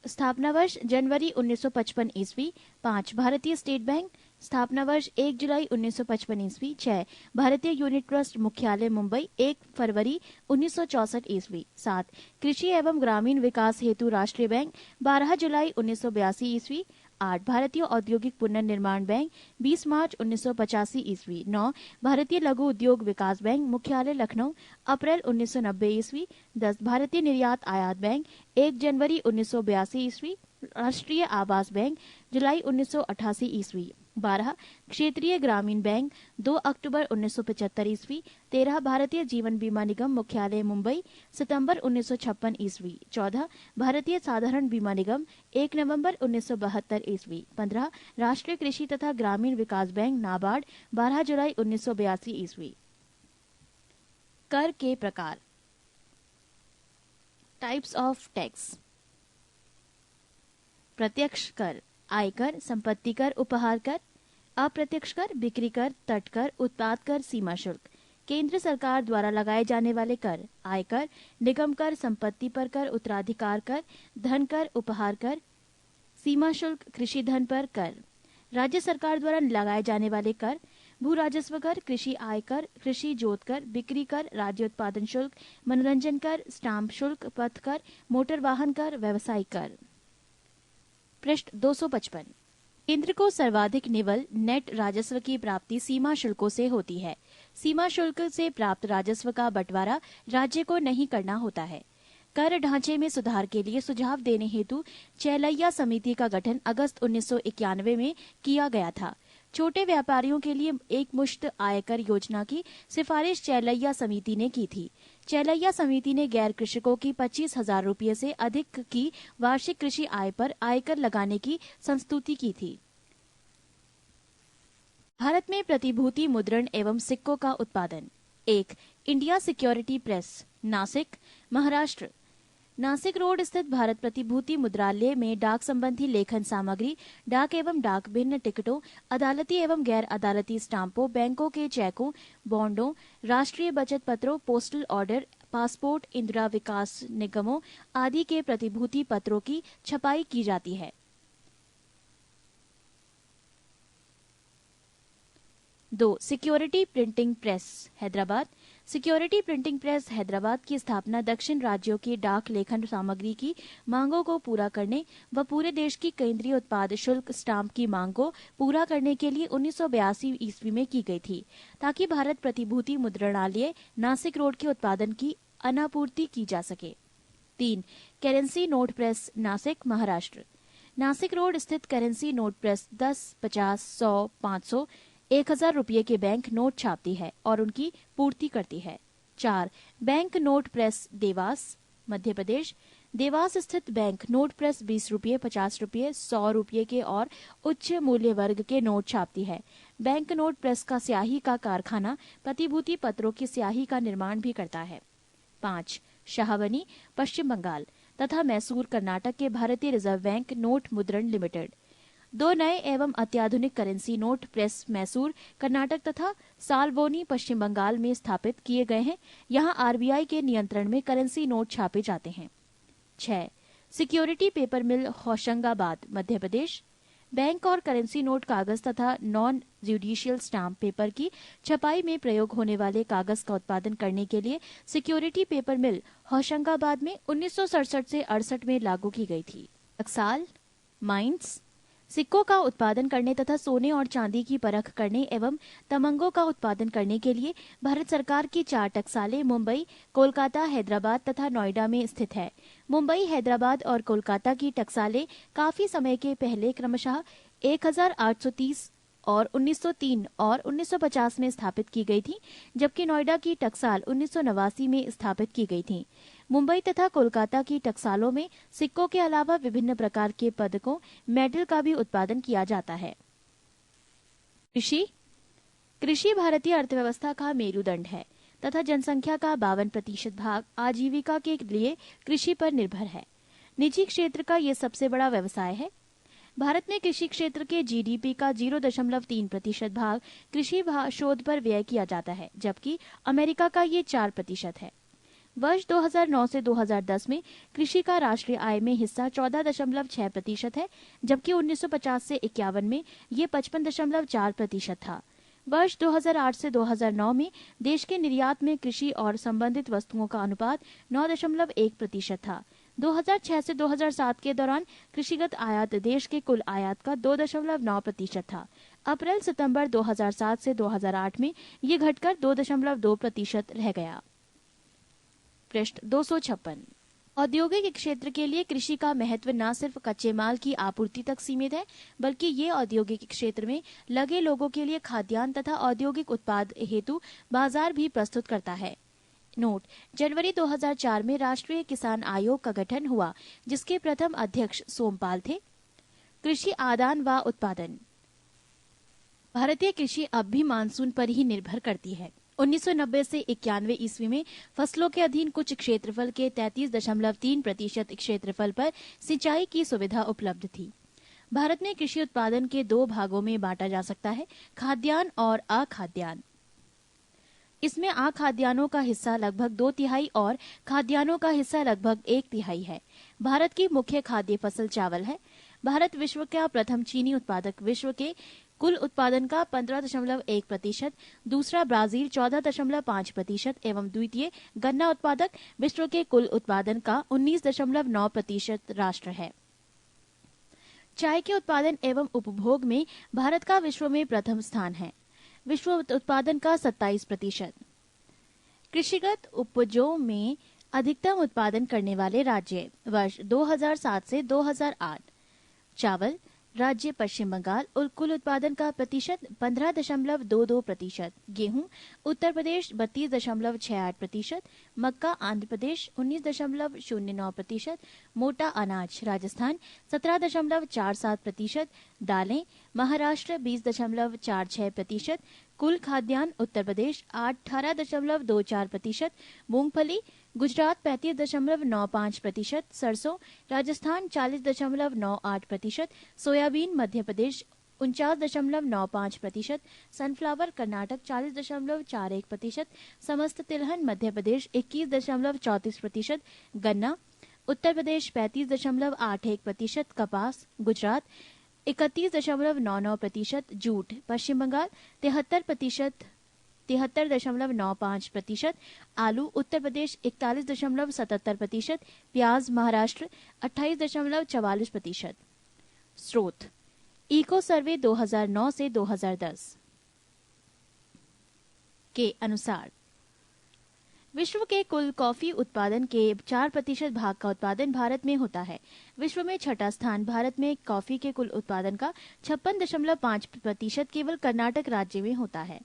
स्थापना वर्ष जनवरी 1955 ईस्वी। 5 भारतीय स्टेट बैंक, स्थापना वर्ष 1 जुलाई 1955 ईस्वी। 6 भारतीय यूनिट ट्रस्ट, मुख्यालय मुंबई, 1 फरवरी 1964 ईस्वी। 7 कृषि एवं ग्रामीण विकास हेतु राष्ट्रीय बैंक, 12 जुलाई 1982 ईस्वी। 8 भारतीय औद्योगिक पुनर्निर्माण बैंक 20 मार्च 1985 ईस्वी। 9 भारतीय लघु उद्योग विकास बैंक मुख्यालय लखनऊ अप्रैल 1990 ईस्वी। 10 भारतीय निर्यात आयात बैंक 1 जनवरी 1982 ईस्वी। राष्ट्रीय आवास बैंक जुलाई 1988 ईस्वी। 12 क्षेत्रीय ग्रामीण बैंक 2 अक्टूबर 1975 ईस्वी। 13 भारतीय जीवन बीमा निगम मुख्यालय मुंबई सितंबर 1956 ईस्वी। 14 भारतीय साधारण बीमा निगम 1 नवंबर 1972 ईस्वी। 15 राष्ट्रीय कृषि तथा ग्रामीण विकास बैंक नाबार्ड 12 जुलाई 1982 ईस्वी। कर के प्रकार। Types of tax. प्रत्यक्ष कर, आयकर, संपत्ति कर, उपहार कर। अप्रत्यक्ष कर, बिक्री कर, तट कर, उत्पाद कर, सीमा शुल्क। केंद्र सरकार द्वारा लगाए जाने वाले कर, आयकर, निगम कर, संपत्ति पर कर, उत्तराधिकार कर, धन कर, उपहार कर, सीमा शुल्क, कृषि धन पर कर। राज्य सरकार द्वारा लगाए जाने वाले कर, भू राजस्व कर, कृषि आय कर, कृषि जोत कर, बिक्री कर, राज्य उत्पादन शुल्क, मनोरंजन कर, स्टाम्प शुल्क, पथ कर, मोटर वाहन कर, व्यवसायिक कर। पृष्ठ 255। केंद्र को सर्वाधिक निवल नेट राजस्व की प्राप्ति सीमा शुल्कों से होती है। सीमा शुल्क से प्राप्त राजस्व का बंटवारा राज्य को नहीं करना होता है। कर ढांचे में सुधार के लिए सुझाव देने हेतु चैलैया समिति का गठन अगस्त 1991 में किया गया था। छोटे व्यापारियों के लिए एक मुश्त आयकर योजना की सिफारिश चैलैया समिति ने की थी। चैलैया समिति ने गैर कृषकों की 25,000 रुपये से अधिक की वार्षिक कृषि आय पर आयकर लगाने की संस्तुति की थी। भारत में प्रतिभूति मुद्रण एवं सिक्कों का उत्पादन। 1 India security press, Nashik, Maharashtra. Nashik road स्थित भारत प्रतिभूति मुद्रालय में डाक संबंधी लेखन सामग्री, डाक एवं डाक भिन्न टिकटों, अदालती एवं गैर अदालती स्टाम्पों, बैंकों के चेकों, बॉन्डों, राष्ट्रीय बचत पत्रों, पोस्टल ऑर्डर, पासपोर्ट, इंदिरा विकास निगमों आदि के प्रतिभूति पत्रों की छपाई की जाती है। 2 security printing press, Hyderabad. Security printing press Hyderabad की स्थापना दक्षिण राज्यों की डाक लेखन सामग्री की मांगों को पूरा करने व पूरे देश की केंद्रीय उत्पाद शुल्क स्टाम्प की मांग को पूरा करने के लिए 1982 ईस्वी में की गई थी, ताकि भारत प्रतिभूति मुद्रणालय नासिक रोड के उत्पादन की अनापूर्ति की जा सके। 3 currency note press, Nashik, Maharashtra. Nashik road स्थित करेंसी नोट प्रेस 10, 50, 100, 500, 1000 रुपये के बैंक नोट छापती है और उनकी पूर्ति करती है। 4 bank note press, Dewas, Madhya Pradesh. Dewas स्थित बैंक नोट प्रेस 20 रुपये, 50 रुपये, 100 रुपये के और उच्च मूल्य वर्ग के नोट छापती है। बैंक नोट प्रेस का स्याही का कारखाना प्रतिभूति पत्रों की स्याही का निर्माण भी करता है। 5 शाहबनी, पश्चिम बंगाल तथा मैसूर, कर्नाटक के भारतीय रिजर्व बैंक नोट मुद्रण लिमिटेड। 2 नए एवं अत्याधुनिक currency note press Mysore, Karnataka तथा सालबोनी, पश्चिम बंगाल में स्थापित किए गए हैं। यहाँ आरबीआई के नियंत्रण में करेंसी नोट छापे जाते हैं। 6 सिक्योरिटी पेपर मिल, होशंगाबाद, मध्य प्रदेश। बैंक और करेंसी नोट कागज तथा नॉन जुडिशियल स्टाम्प पेपर की छपाई में प्रयोग होने वाले कागज का उत्पादन करने के लिए सिक्योरिटी पेपर मिल होशंगाबाद में 1967 से 68 में लागू की गई थी। टकसाल, माइंस। सिक्कों का उत्पादन करने तथा सोने और चांदी की परख करने एवं तमंगों का उत्पादन करने के लिए भारत सरकार की 4 टकसालें मुंबई, कोलकाता, हैदराबाद तथा नोएडा में स्थित है। मुंबई, हैदराबाद और कोलकाता की टकसालें काफी समय के पहले क्रमशः 1830 और 1903 और 1950 में स्थापित की गई थी, जबकि नोएडा की टकसाल 1989 में स्थापित की गई थी। मुंबई तथा कोलकाता की टकसालों में सिक्कों के अलावा विभिन्न प्रकार के पदकों, मेडल का भी उत्पादन किया जाता है। कृषि भारतीय अर्थव्यवस्था का मेरुदंड है तथा जनसंख्या का 52% भाग आजीविका के लिए कृषि पर निर्भर है। निजी क्षेत्र का ये सबसे बड़ा व्यवसाय है। भारत में कृषि क्षेत्र के जीडीपी का 0.3% भाग कृषि शोध पर व्यय किया जाता है, जबकि अमेरिका का ये 4% है। वर्ष 2009 से 2010 में कृषि का राष्ट्रीय आय में हिस्सा 14.6% है, जबकि 1950 से 51 में ये 55.4% था। वर्ष 2008 से 2009 में देश के निर्यात में कृषि और संबंधित वस्तुओं का अनुपात 9.1% था। 2006 से 2007 के दौरान कृषिगत आयात देश के कुल आयात का 2.9% था। अप्रैल सितंबर 2007 से 2008 में ये घटकर 2.2% रह गया। पृष्ठ 256। औद्योगिक क्षेत्र के लिए कृषि का महत्व न सिर्फ कच्चे माल की आपूर्ति तक सीमित है, बल्कि ये औद्योगिक क्षेत्र में लगे लोगों के लिए खाद्यान्न तथा औद्योगिक उत्पाद हेतु बाजार भी प्रस्तुत करता है। नोट: जनवरी 2004 में राष्ट्रीय किसान आयोग का गठन हुआ, जिसके प्रथम अध्यक्ष सोमपाल थे। कृषि आदान व उत्पादन। भारतीय कृषि अब भी मानसून पर ही निर्भर करती है। 1990 से 91 ईस्वी में फसलों के अधीन कुछ क्षेत्रफल के 33.3% क्षेत्रफल पर सिंचाई की सुविधा उपलब्ध थी। भारत में कृषि उत्पादन के दो भागों में बांटा जा सकता है, खाद्यान्न और अखाद्यान्न। इसमें अखाद्यान्नों का हिस्सा लगभग 2/3 और खाद्यान्नों का हिस्सा लगभग 1/3 है। भारत की मुख्य खाद्य फसल चावल है। भारत विश्व का प्रथम चीनी उत्पादक, विश्व के कुल उत्पादन का 15.1%, दूसरा ब्राजील 14.5% एवं द्वितीय गन्ना उत्पादक, विश्व के कुल उत्पादन का 19.9% राष्ट्र है। चाय के उत्पादन एवं उपभोग में भारत का विश्व में प्रथम स्थान है, विश्व उत्पादन का 27%। कृषिगत उपजों में अधिकतम उत्पादन करने वाले राज्य वर्ष 2007 से 2008। चावल राज्य पश्चिम बंगाल और कुल उत्पादन का प्रतिशत 15.22%। गेहूं उत्तर प्रदेश 32.68%। मक्का आंध्र प्रदेश 19.09%। मोटा अनाज राजस्थान 17.47%। दालें महाराष्ट्र 20.46%। कुल खाद्यान्न उत्तर प्रदेश 18.24%। मूंगफली गुजरात 35.95%। सरसों राजस्थान 40.98%। सोयाबीन मध्य प्रदेश 49.95%। सनफ्लावर कर्नाटक 40.41%। समस्त तिलहन मध्य प्रदेश 21.34%। गन्ना उत्तर प्रदेश 35.81%। कपास गुजरात 31.99%। जूट पश्चिम बंगाल 73.95%। आलू उत्तर प्रदेश 41.77%। प्याज महाराष्ट्र 28.44%। स्रोत: इको सर्वे 2009 से 2010 के अनुसार विश्व के कुल कॉफी उत्पादन के 4% भाग का उत्पादन भारत में होता है। विश्व में छठा स्थान भारत में कॉफी के कुल उत्पादन का 56.5% केवल कर्नाटक राज्य में होता है।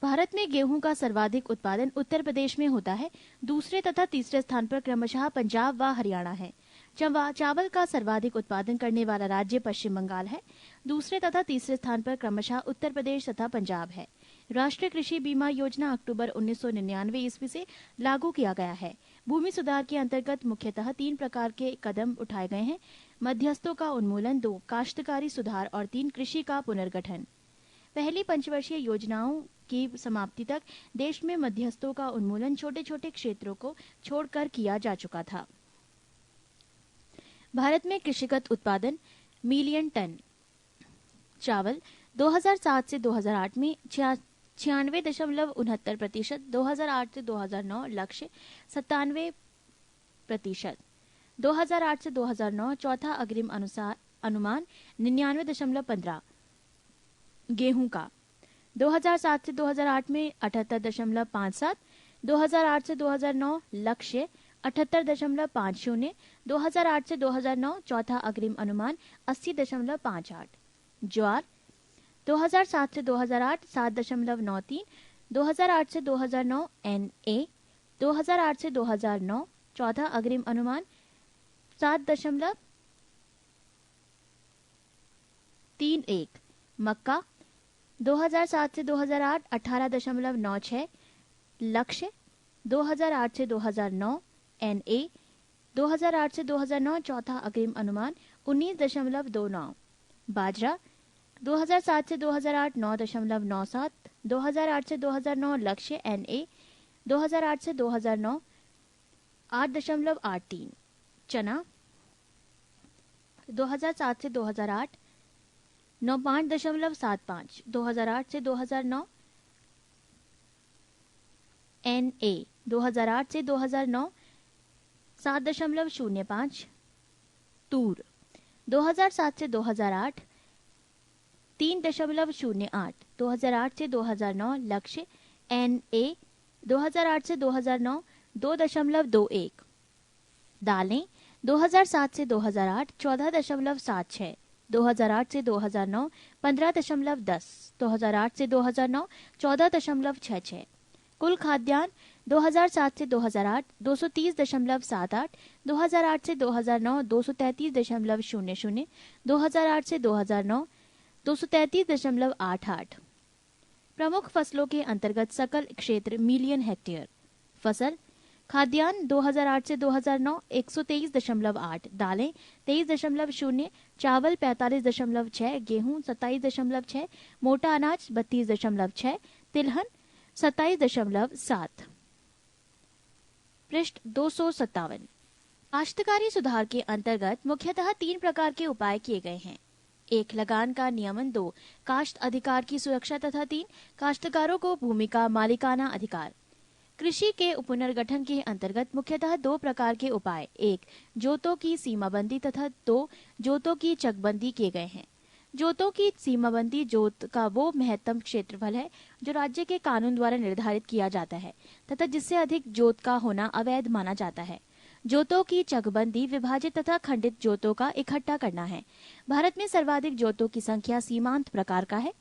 भारत में गेहूं का सर्वाधिक उत्पादन उत्तर प्रदेश में होता है। दूसरे तथा तीसरे स्थान पर क्रमशः पंजाब व हरियाणा है। चावल का सर्वाधिक उत्पादन करने वाला राज्य पश्चिम बंगाल है। दूसरे तथा तीसरे स्थान पर क्रमशः उत्तर प्रदेश तथा पंजाब है। राष्ट्रीय कृषि बीमा योजना अक्टूबर 1999 ईस्वी से लागू किया गया है। भूमि सुधार के अंतर्गत मुख्यतः 3 प्रकार के कदम उठाए गए हैं: मध्यस्थों का उन्मूलन, 2 काश्तकारी सुधार और 3 कृषि का पुनर्गठन। पहली पंचवर्षीय योजनाओं की समाप्ति तक देश में मध्यस्थों का उन्मूलन छोटे छोटे क्षेत्रों को छोड़कर किया जा चुका था। भारत में कृषिगत उत्पादन मिलियन टन। चावल 2007 से 2008 में 96.69%, 2008 से 2009 लक्ष्य 97%, 2008 से 2009 चौथा अग्रिम अनुमान 99.15। गेहूं का 2007 से 2008 में 78.57, 2008 से 2009 लक्ष्य 78.50, 2008 से 2009 चौथा अग्रिम अनुमान 80.58। ज्वार 2007 से 2008 7.93, 2008 से 2009 NA, 2008 से 2009 चौथा अग्रिम अनुमान 7.31। मक्का 2007 से 2008 18.96, लक्ष्य 2008 से 2009 NA, 2008 से 2009 चौथा अग्रिम अनुमान 19.29। बाजरा 2007 से 2008 9.97, 2008 से 2009 लक्ष्य NA, 2008 से 2009 8.83। चना 2007 से 2008 5.75, 2008 से 2009 NA 2008 से 2009 7.05, तूर 2007 से 2008 3.08, 2008 से 2009 लक्ष्य NA 2008 से 2009 2.21, दालें 2007 से 2008 14.76, 2008 से 2009 15.10, 2008 से 2009 14.66, कुल खाद्यान्न 2007 से 2008 230.78, 2008 से 2009 233.00, 2008 से 2009 233.88। प्रमुख फसलों के अंतर्गत सकल क्षेत्र मिलियन हेक्टेयर। फसल खाद्यान्न 2008 से 2009 123.8, दालें 23.0, चावल 45.6, गेहूं 27.6, मोटा अनाज 32.6, तिलहन 27.7। पृष्ठ 257। काश्तकारी सुधार के अंतर्गत मुख्यतः 3 प्रकार के उपाय किए गए हैं। 1. लगान का नियमन, 2. काश्त अधिकार की सुरक्षा तथा 3. काश्तकारों को भूमि का मालिकाना अधिकार। कृषि के पुनर्गठन के अंतर्गत मुख्यतः 2 प्रकार के उपाय, 1. जोतों की सीमाबंदी तथा 2. जोतों की चकबंदी किए गए हैं। जोतों की सीमाबंदी जोत का वो महत्तम क्षेत्रफल है जो राज्य के कानून द्वारा निर्धारित किया जाता है तथा जिससे अधिक जोत का होना अवैध माना जाता है। जोतों की चकबंदी विभाजित तथा खंडित जोतों का इकट्ठा करना है। भारत में सर्वाधिक जोतों की संख्या सीमांत प्रकार का है।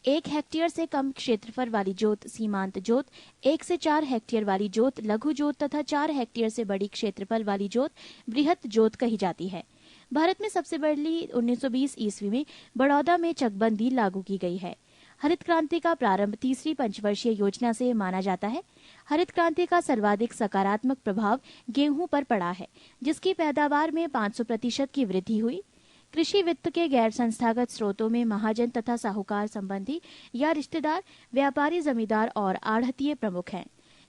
1 हेक्टेयर से कम क्षेत्रफल वाली जोत सीमांत जोत, 1 से 4 हेक्टेयर वाली जोत लघु जोत तथा 4 हेक्टेयर से बड़ी क्षेत्रफल वाली जोत बृहत जोत कही जाती है। भारत में सबसे पहली 1920 ईस्वी में बड़ौदा में चकबंदी लागू की गई है। हरित क्रांति का प्रारंभ तीसरी पंचवर्षीय योजना से माना जाता है। हरित क्रांति का सर्वाधिक सकारात्मक प्रभाव गेहूं पर पड़ा है, जिसकी पैदावार में 500% की वृद्धि हुई। कृषि वित्त के गैर संस्थागत स्रोतों में महाजन तथा साहूकार संबंधी या रिश्तेदार, व्यापारी, जमींदार और आढ़तिये प्रमुख हैं।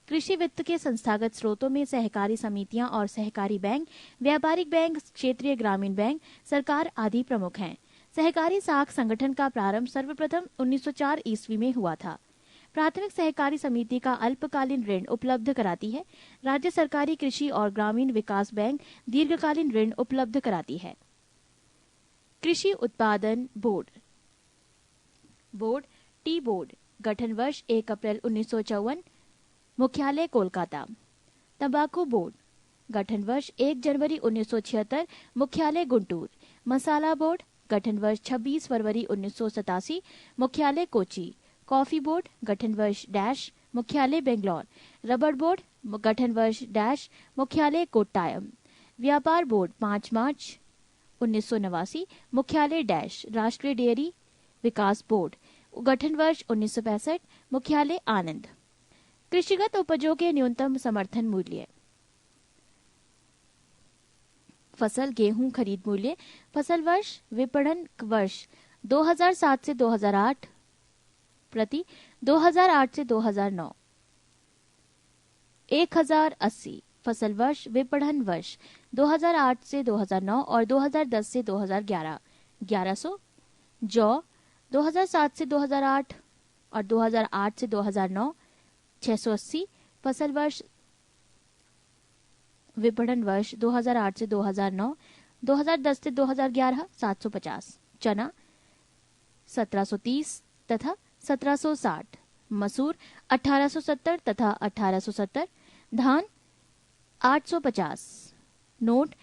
कृषि वित्त के संस्थागत स्रोतों में सहकारी समितियां और सहकारी बैंक, व्यापारिक बैंक, क्षेत्रीय ग्रामीण बैंक, सरकार आदि प्रमुख हैं। सहकारी साख संगठन का प्रारंभ सर्वप्रथम 1904 ईस्वी में हुआ था। प्राथमिक सहकारी समिति का अल्पकालीन ऋण उपलब्ध कराती है। राज्य सरकारी कृषि और ग्रामीण विकास बैंक दीर्घकालीन ऋण उपलब्ध कराती है। कृषि उत्पादन बोर्ड टी बोर्ड, गठन वर्ष 1 अप्रैल 1954, मुख्यालय कोलकाता। तंबाकू बोर्ड, गठन वर्ष 1 जनवरी 1976, मुख्यालय गुंटूर। मसाला बोर्ड, गठन वर्ष 26 फरवरी 1987, मुख्यालय कोची। कॉफी बोर्ड, गठन वर्ष डैश, मुख्यालय बेंगलोर। रबड़ बोर्ड, गठन वर्ष डैश, मुख्यालय कोट्टायम। व्यापार बोर्ड 5 मार्च 1989, मुख्यालय डैश। राष्ट्रीय डेयरी विकास बोर्ड, गठन वर्ष 1965, मुख्यालय आनंद। कृषिगत उपजों के न्यूनतम समर्थन मूल्य। फसल गेहूं खरीद मूल्य, फसल वर्ष, विपणन वर्ष 2007 से 2008 प्रति 2008 से 2009 1080, फसल वर्ष, विपणन वर्ष 2008 से 2009 और 2010 से 2011 1100। जौ 2007 से 2008 और 2008 से 2009 680, फसल वर्ष, विपणन वर्ष 2008 से 2009, 2010 से 2011 750। चना 1730 तथा 1760, मसूर 1870 तथा 1870, धान 850। नोट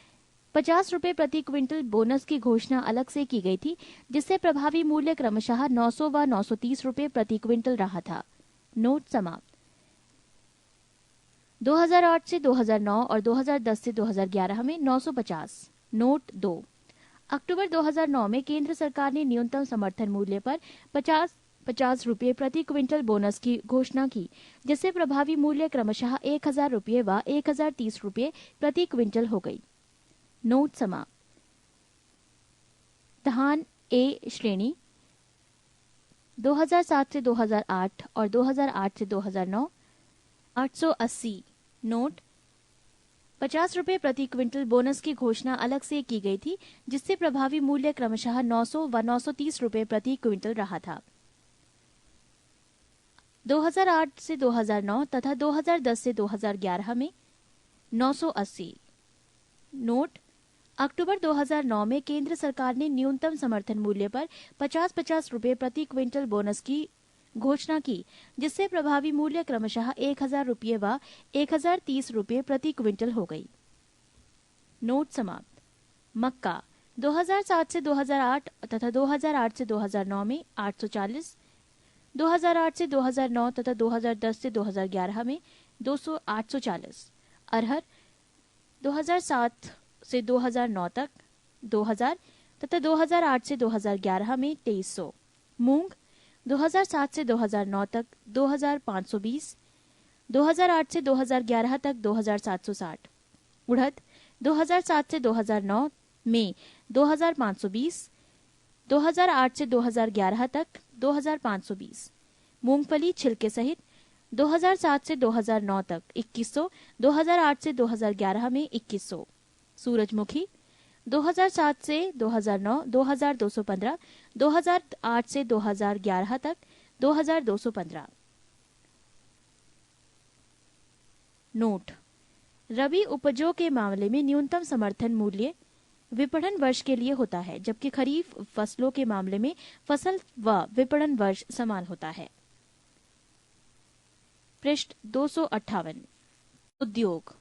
50 रुपए प्रति क्विंटल बोनस की घोषणा अलग से की गई थी, जिससे प्रभावी मूल्य क्रमशः 900 व 930 रुपए प्रति क्विंटल रहा था। नोट समाप्त। 2008 से 2009 और 2010 से 2011 में 950। नोट 2। अक्टूबर 2009 में केंद्र सरकार ने न्यूनतम समर्थन मूल्य पर 50 रुपये प्रति क्विंटल बोनस की घोषणा की, जिससे प्रभावी मूल्य क्रमशः 1000 रुपये व 1030 रुपये प्रति क्विंटल हो गई। नोट समाप्त। धान ए श्रेणी 2007 से 2008 और 2008 से 2009 880। नोट 50 रुपये प्रति क्विंटल बोनस की घोषणा अलग से की गई थी, जिससे प्रभावी मूल्य क्रमशः 900 व 930 रुपये प्रति क्विंटल रहा था। 2008 से 2009 तथा 2010 से 2011 में 980। नोट, अक्टूबर 2009 में केंद्र सरकार ने न्यूनतम समर्थन मूल्य पर 50-50 रुपए प्रति क्विंटल बोनस की घोषणा की, जिससे प्रभावी मूल्य क्रमशः 1000 रुपये व 1030 रुपये प्रति क्विंटल हो गई। नोट समाप्त। मक्का 2007 से 2008 तथा 2008 से 2009 में 840, 2008 से 2009 तथा 2010 से 2011 में 840। अरहर 2007 से 2009 तक 2000 तथा 2008 से 2011 में 2300। मूंग 2007 से 2009 तक 2520, 2008 से 2011 तक 2760। उड़द 2007 से 2009 में 2520, 2008 से 2011 तक 2520। मूंगफली छिलके सहित 2007 से 2009 तक 2100, 2008 से 2011 में 2100। सूरजमुखी 2007 से 2009 2215, 2008 से 2011 तक 2215। नोट, रबी उपजों के मामले में न्यूनतम समर्थन मूल्य विपणन वर्ष के लिए होता है, जबकि खरीफ फसलों के मामले में फसल व विपणन वर्ष समान होता है। पृष्ठ 258। उद्योग।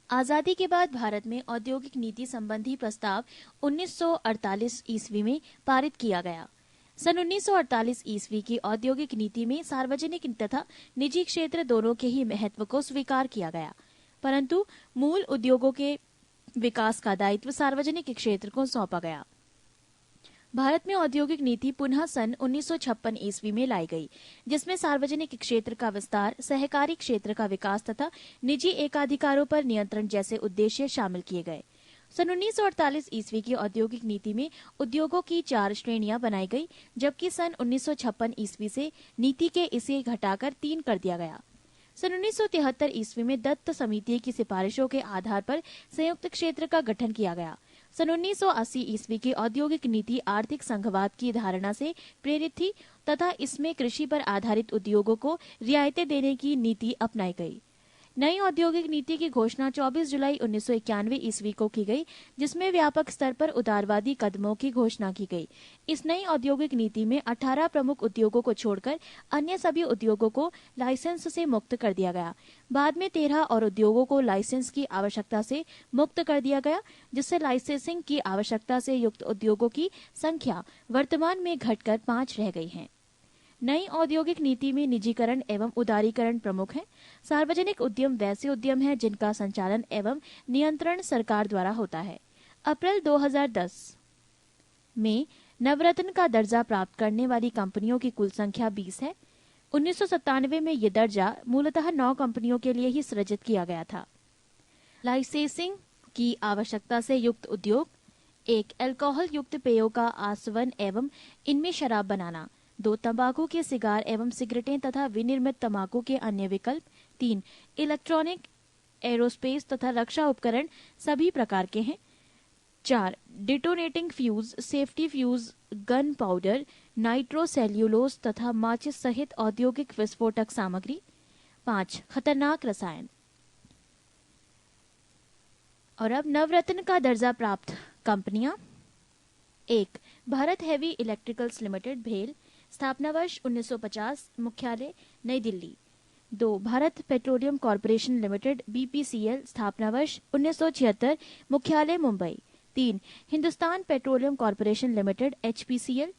आजादी के बाद भारत में औद्योगिक नीति संबंधी प्रस्ताव 1948 ईस्वी में पारित किया गया। सन 1948 ईस्वी की औद्योगिक नीति में सार्वजनिक तथा निजी क्षेत्र दोनों के ही महत्व को स्वीकार किया गया, परंतु मूल उद्योगों के विकास का दायित्व सार्वजनिक क्षेत्र को सौंपा गया। भारत में औद्योगिक नीति पुनः सन 1956 ईस्वी में लाई गई, जिसमें सार्वजनिक क्षेत्र का विस्तार, सहकारी क्षेत्र का विकास तथा निजी एकाधिकारों पर नियंत्रण जैसे उद्देश्य शामिल किए गए। सन 1948 ईस्वी की औद्योगिक नीति में उद्योगों की 4 श्रेणियां बनाई गई, जबकि सन 1956 ईस्वी से नीति के इसे घटाकर 3 कर दिया गया। सन 1973 ईस्वी में दत्त समिति की सिफारिशों के आधार पर संयुक्त क्षेत्र का गठन किया गया। सन 1980 ईस्वी की औद्योगिक नीति आर्थिक संघवाद की धारणा से प्रेरित थी तथा इसमें कृषि पर आधारित उद्योगों को रियायतें देने की नीति अपनाई गई। नई औद्योगिक नीति की घोषणा 24 जुलाई 1991 ईस्वी को की गई, जिसमें व्यापक स्तर पर उदारवादी कदमों की घोषणा की गई। इस नई औद्योगिक नीति में 18 प्रमुख उद्योगों को छोड़कर अन्य सभी उद्योगों को लाइसेंस से मुक्त कर दिया गया। बाद में 13 और उद्योगों को लाइसेंस की आवश्यकता से मुक्त कर दिया गया, जिससे लाइसेंसिंग की आवश्यकता से युक्त उद्योगों की संख्या वर्तमान में घटकर 5 रह गई है। नई औद्योगिक नीति में निजीकरण एवं उदारीकरण प्रमुख है। सार्वजनिक उद्यम वैसे उद्यम हैं जिनका संचालन एवं नियंत्रण सरकार द्वारा होता है। अप्रैल 2010 में नवरत्न का दर्जा प्राप्त करने वाली कंपनियों की कुल संख्या 20 है। 1997 में ये दर्जा मूलतः 9 कंपनियों के लिए ही सृजित किया गया था। लाइसेंसिंग की आवश्यकता से युक्त उद्योग: 1. अल्कोहल युक्त पेयों का आस्वादन एवं इनमें शराब बनाना। 2. तंबाकू के सिगार एवं सिगरेटें तथा विनिर्मित तंबाकू के अन्य विकल्प। 3. इलेक्ट्रॉनिक, एरोस्पेस तथा रक्षा उपकरण सभी प्रकार के हैं। 4. Detonating fuse, safety fuse, gun powder, nitrocellulose तथा माचिस सहित औद्योगिक विस्फोटक सामग्री। 5. खतरनाक रसायन। और अब नवरत्न का दर्जा प्राप्त कंपनियां: 1. भारत हेवी इलेक्ट्रिकल्स लिमिटेड भेल, स्थापना वर्ष 1950, मुख्यालय नई Delhi. 2. Bharat petroleum corporation limited BPCL, स्थापना वर्ष 1976, मुख्यालय Mumbai. 3. Hindustan petroleum corporation limited HPCL,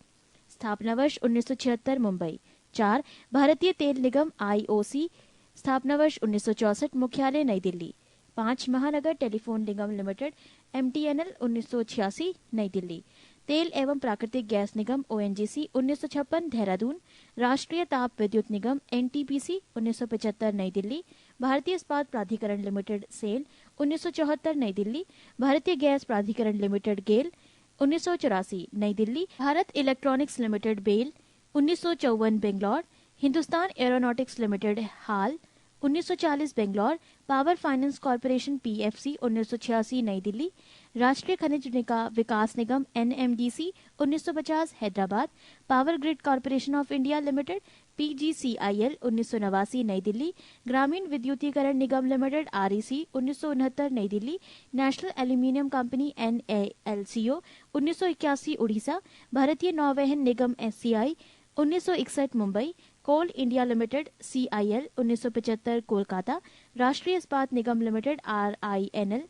स्थापना वर्ष 1976, मुंबई। 4. भारतीय तेल निगम IOC, स्थापना वर्ष 1964, मुख्यालय नई दिल्ली। 5. महानगर टेलीफोन निगम लिमिटेड MTNL, 1986, नई दिल्ली। तेल एवं प्राकृतिक गैस निगम ONGC, 1956, देहरादून। राष्ट्रीय ताप विद्युत निगम NTPC, 1975, नई दिल्ली। भारतीय इस्पात प्राधिकरण लिमिटेड SAIL, 1974, नई दिल्ली। भारतीय गैस प्राधिकरण लिमिटेड GAIL, 1984, नई Delhi. Bharat electronics limited BEL, 1954, Bangalore. Hindustan aeronautics limited HAL, 1940, Bangalore. Power finance corporation PFC, 1986, नई दिल्ली। राष्ट्रीय खनिज विकास निगम NMDC, 1950, Hyderabad. Power grid corporation of India limited PGCIL 1989 नई दिल्ली, ग्रामीण विद्युतीकरण निगम लिमिटेड REC 1969 नई Delhi, National Aluminium Company NALCO 1981 Orissa, भारतीय नौवहन निगम SCI 1961 Mumbai, Coal India Limited CIL 1975 Kolkata, राष्ट्रीय इस्पात निगम limited RINL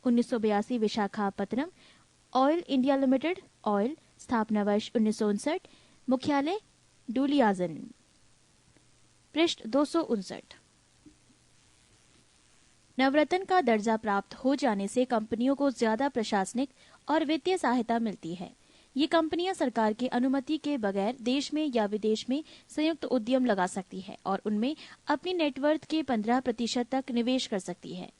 1982 Visakhapatnam, Oil India Limited oil स्थापना वर्ष 1959, मुख्यालय डुलियाजन। पृष्ठ 259। नवरत्न का दर्जा प्राप्त हो जाने से कंपनियों को ज्यादा प्रशासनिक और वित्तीय सहायता मिलती है। ये कंपनियां सरकार की अनुमति के बगैर देश में या विदेश में संयुक्त उद्यम लगा सकती है और उनमें अपनी नेटवर्थ के 15% तक निवेश कर सकती है।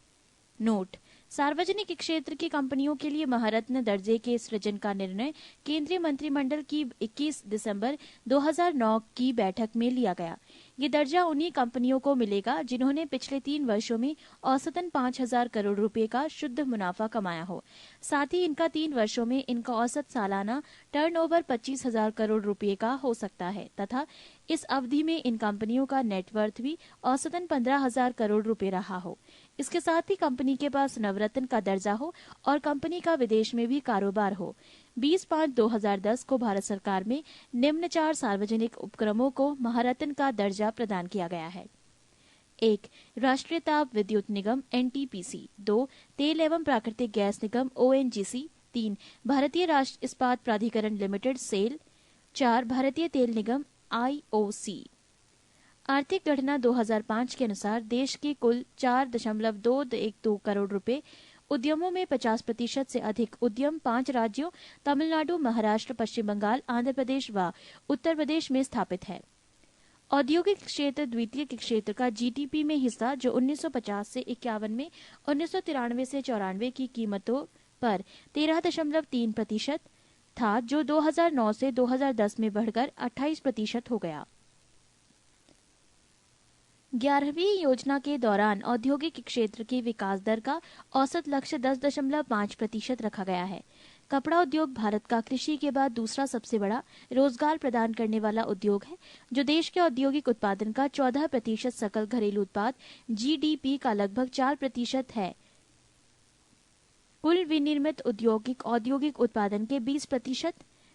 नोट: सार्वजनिक क्षेत्र की कंपनियों के लिए महारत्न दर्जे के सृजन का निर्णय केंद्रीय मंत्रिमंडल की 21 दिसंबर 2009 की बैठक में लिया गया। ये दर्जा उन्हीं कंपनियों को मिलेगा जिन्होंने पिछले 3 वर्षों में औसतन 5,000 करोड़ रुपए का शुद्ध मुनाफा कमाया हो। साथ ही इनका 3 वर्षों में इनका औसत सालाना टर्नओवर 25,000 करोड़ रुपए का हो सकता है तथा इस अवधि में इन कंपनियों का नेटवर्थ भी औसतन 15,000 करोड़ रुपए रहा हो। इसके साथ ही कंपनी के पास नवरत्न का दर्जा हो और कंपनी का विदेश में भी कारोबार हो। 20/5/2010 को भारत सरकार में निम्न 4 सार्वजनिक उपक्रमों को महारत्न का दर्जा प्रदान किया गया है। 1. राष्ट्रीय ताप विद्युत निगम NTPC। 2. तेल एवं प्राकृतिक गैस निगम ONGC। 3. भारतीय राष्ट्रीय इस्पात प्राधिकरण लिमिटेड SAIL। 4. भारतीय तेल निगम IOC। आर्थिक गणना 2005 के अनुसार देश के कुल 4.212 करोड़ रुपए उद्यमों में 50% से अधिक उद्यम 5 राज्यों तमिलनाडु, महाराष्ट्र, पश्चिम बंगाल, आंध्र प्रदेश व उत्तर प्रदेश में स्थापित है। औद्योगिक क्षेत्र द्वितीयक क्षेत्र का GDP में हिस्सा जो 1950 से 51 में 1993 से 94 की कीमतों पर 13.3% था, जो 2009 से 2010 में बढ़कर 28% हो गया। 11वीं योजना के दौरान औद्योगिक क्षेत्र की विकास दर का औसत लक्ष्य 10.5% रखा गया है। कपड़ा उद्योग भारत का कृषि के बाद दूसरा सबसे बड़ा रोजगार प्रदान करने वाला उद्योग है, जो देश के औद्योगिक उत्पादन का 14% सकल घरेलू उत्पाद GDP का लगभग 4% है। कुल विनिर्मित औद्योगिक उत्पादन के 20%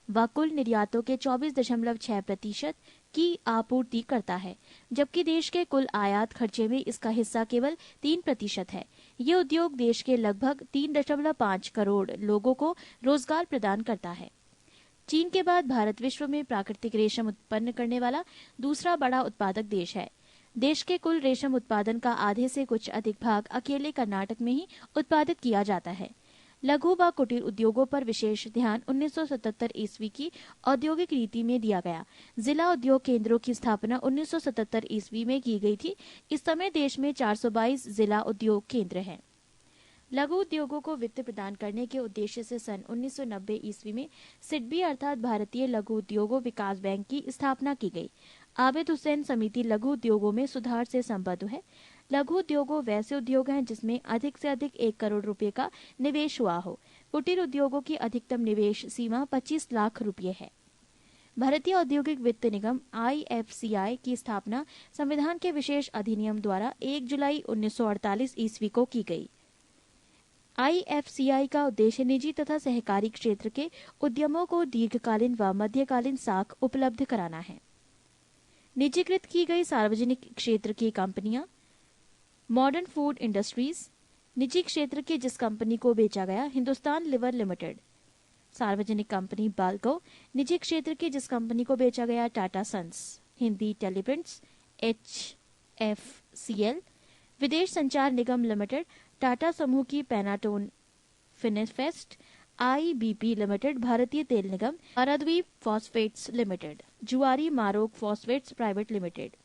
व कुल निर्यातों के 24.6% की आपूर्ति करता है, जबकि देश के कुल आयात खर्चे में इसका हिस्सा केवल 3% है। ये उद्योग देश के लगभग 3.5 करोड़ लोगों को रोजगार प्रदान करता है। चीन के बाद भारत विश्व में प्राकृतिक रेशम उत्पन्न करने वाला दूसरा बड़ा उत्पादक देश है। देश के कुल रेशम उत्पादन का आधे से कुछ अधिक भाग अकेले कर्नाटक में ही उत्पादित किया जाता है। लघु व कुटीर उद्योगों पर विशेष ध्यान 1977 ईस्वी की औद्योगिक नीति में दिया गया। जिला उद्योग केंद्रों की स्थापना 1977 ईस्वी में की गई थी। इस समय देश में 422 जिला उद्योग केंद्र हैं। लघु उद्योगों को वित्त प्रदान करने के उद्देश्य से सन 1990 ईस्वी में सिडबी अर्थात भारतीय लघु उद्योगों विकास बैंक की स्थापना की गई। आबिद हुसैन समिति लघु उद्योगों में सुधार से संबद्ध है। लघु उद्योगों वैसे उद्योग हैं जिसमें अधिक से अधिक 1 करोड़ रुपए का निवेश हुआ हो। कुटीर उद्योगों की अधिकतम निवेश सीमा 25 लाख रुपए है। भारतीय औद्योगिक वित्त निगम IFCI की स्थापना संविधान के विशेष अधिनियम द्वारा 1 जुलाई 1948 ईस्वी को की गई। IFCI का उद्देश्य निजी तथा सहकारी क्षेत्र के उद्यमों को दीर्घकालीन व मध्यकालीन साख उपलब्ध कराना है। निजीकृत की गई सार्वजनिक क्षेत्र की कंपनियां: मॉडर्न फूड इंडस्ट्रीज। निजी क्षेत्र की जिस कंपनी को बेचा गया: हिंदुस्तान लिवर लिमिटेड। सार्वजनिक कंपनी बाल्को। निजी क्षेत्र की जिस कंपनी को बेचा गया: टाटा सन्स। हिंदी टेलीप्रिंट्स HFCL। विदेश संचार निगम लिमिटेड। टाटा समूह की पैनाटोन फिनेफेस्ट। IBP limited. भारतीय तेल निगम। Paradip phosphates limited. जुआरी मारोग फॉस्फेट्स प्राइवेट लिमिटेड।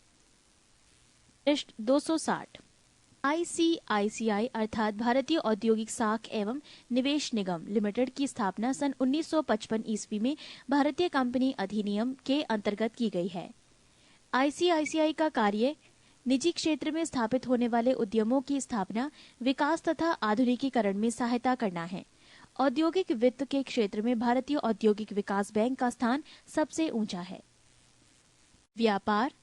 पृष्ठ 260। ICICI अर्थात भारतीय औद्योगिक साख एवं निवेश निगम लिमिटेड की स्थापना सन 1955 ईस्वी में भारतीय कंपनी अधिनियम के अंतर्गत की गई है। ICICI का कार्य निजी क्षेत्र में स्थापित होने वाले उद्यमों की स्थापना, विकास तथा आधुनिकीकरण में सहायता करना है। औद्योगिक वित्त के क्षेत्र में भारतीय औद्योगिक विकास बैंक का स्थान सबसे ऊंचा है। व्यापार,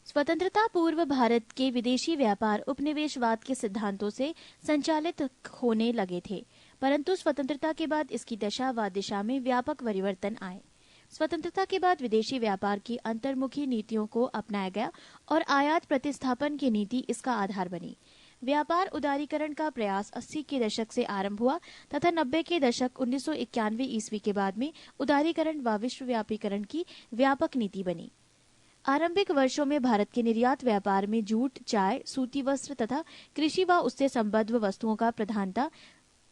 स्वतंत्रता पूर्व भारत के विदेशी व्यापार उपनिवेशवाद के सिद्धांतों से संचालित होने लगे थे, परंतु स्वतंत्रता के बाद इसकी दशा व दिशा में व्यापक परिवर्तन आए। स्वतंत्रता के बाद विदेशी व्यापार की अंतर्मुखी नीतियों को अपनाया गया और आयात प्रतिस्थापन की नीति इसका आधार बनी। व्यापार उदारीकरण का प्रयास 80 के दशक से आरंभ हुआ तथा 90 के दशक 1991 ईस्वी के बाद में उदारीकरण व विश्वव्यापीकरण की व्यापक नीति बनी। आरंभिक वर्षों में भारत के निर्यात व्यापार में जूट, चाय, सूती वस्त्र तथा कृषि व उससे संबद्ध वस्तुओं का प्रधानता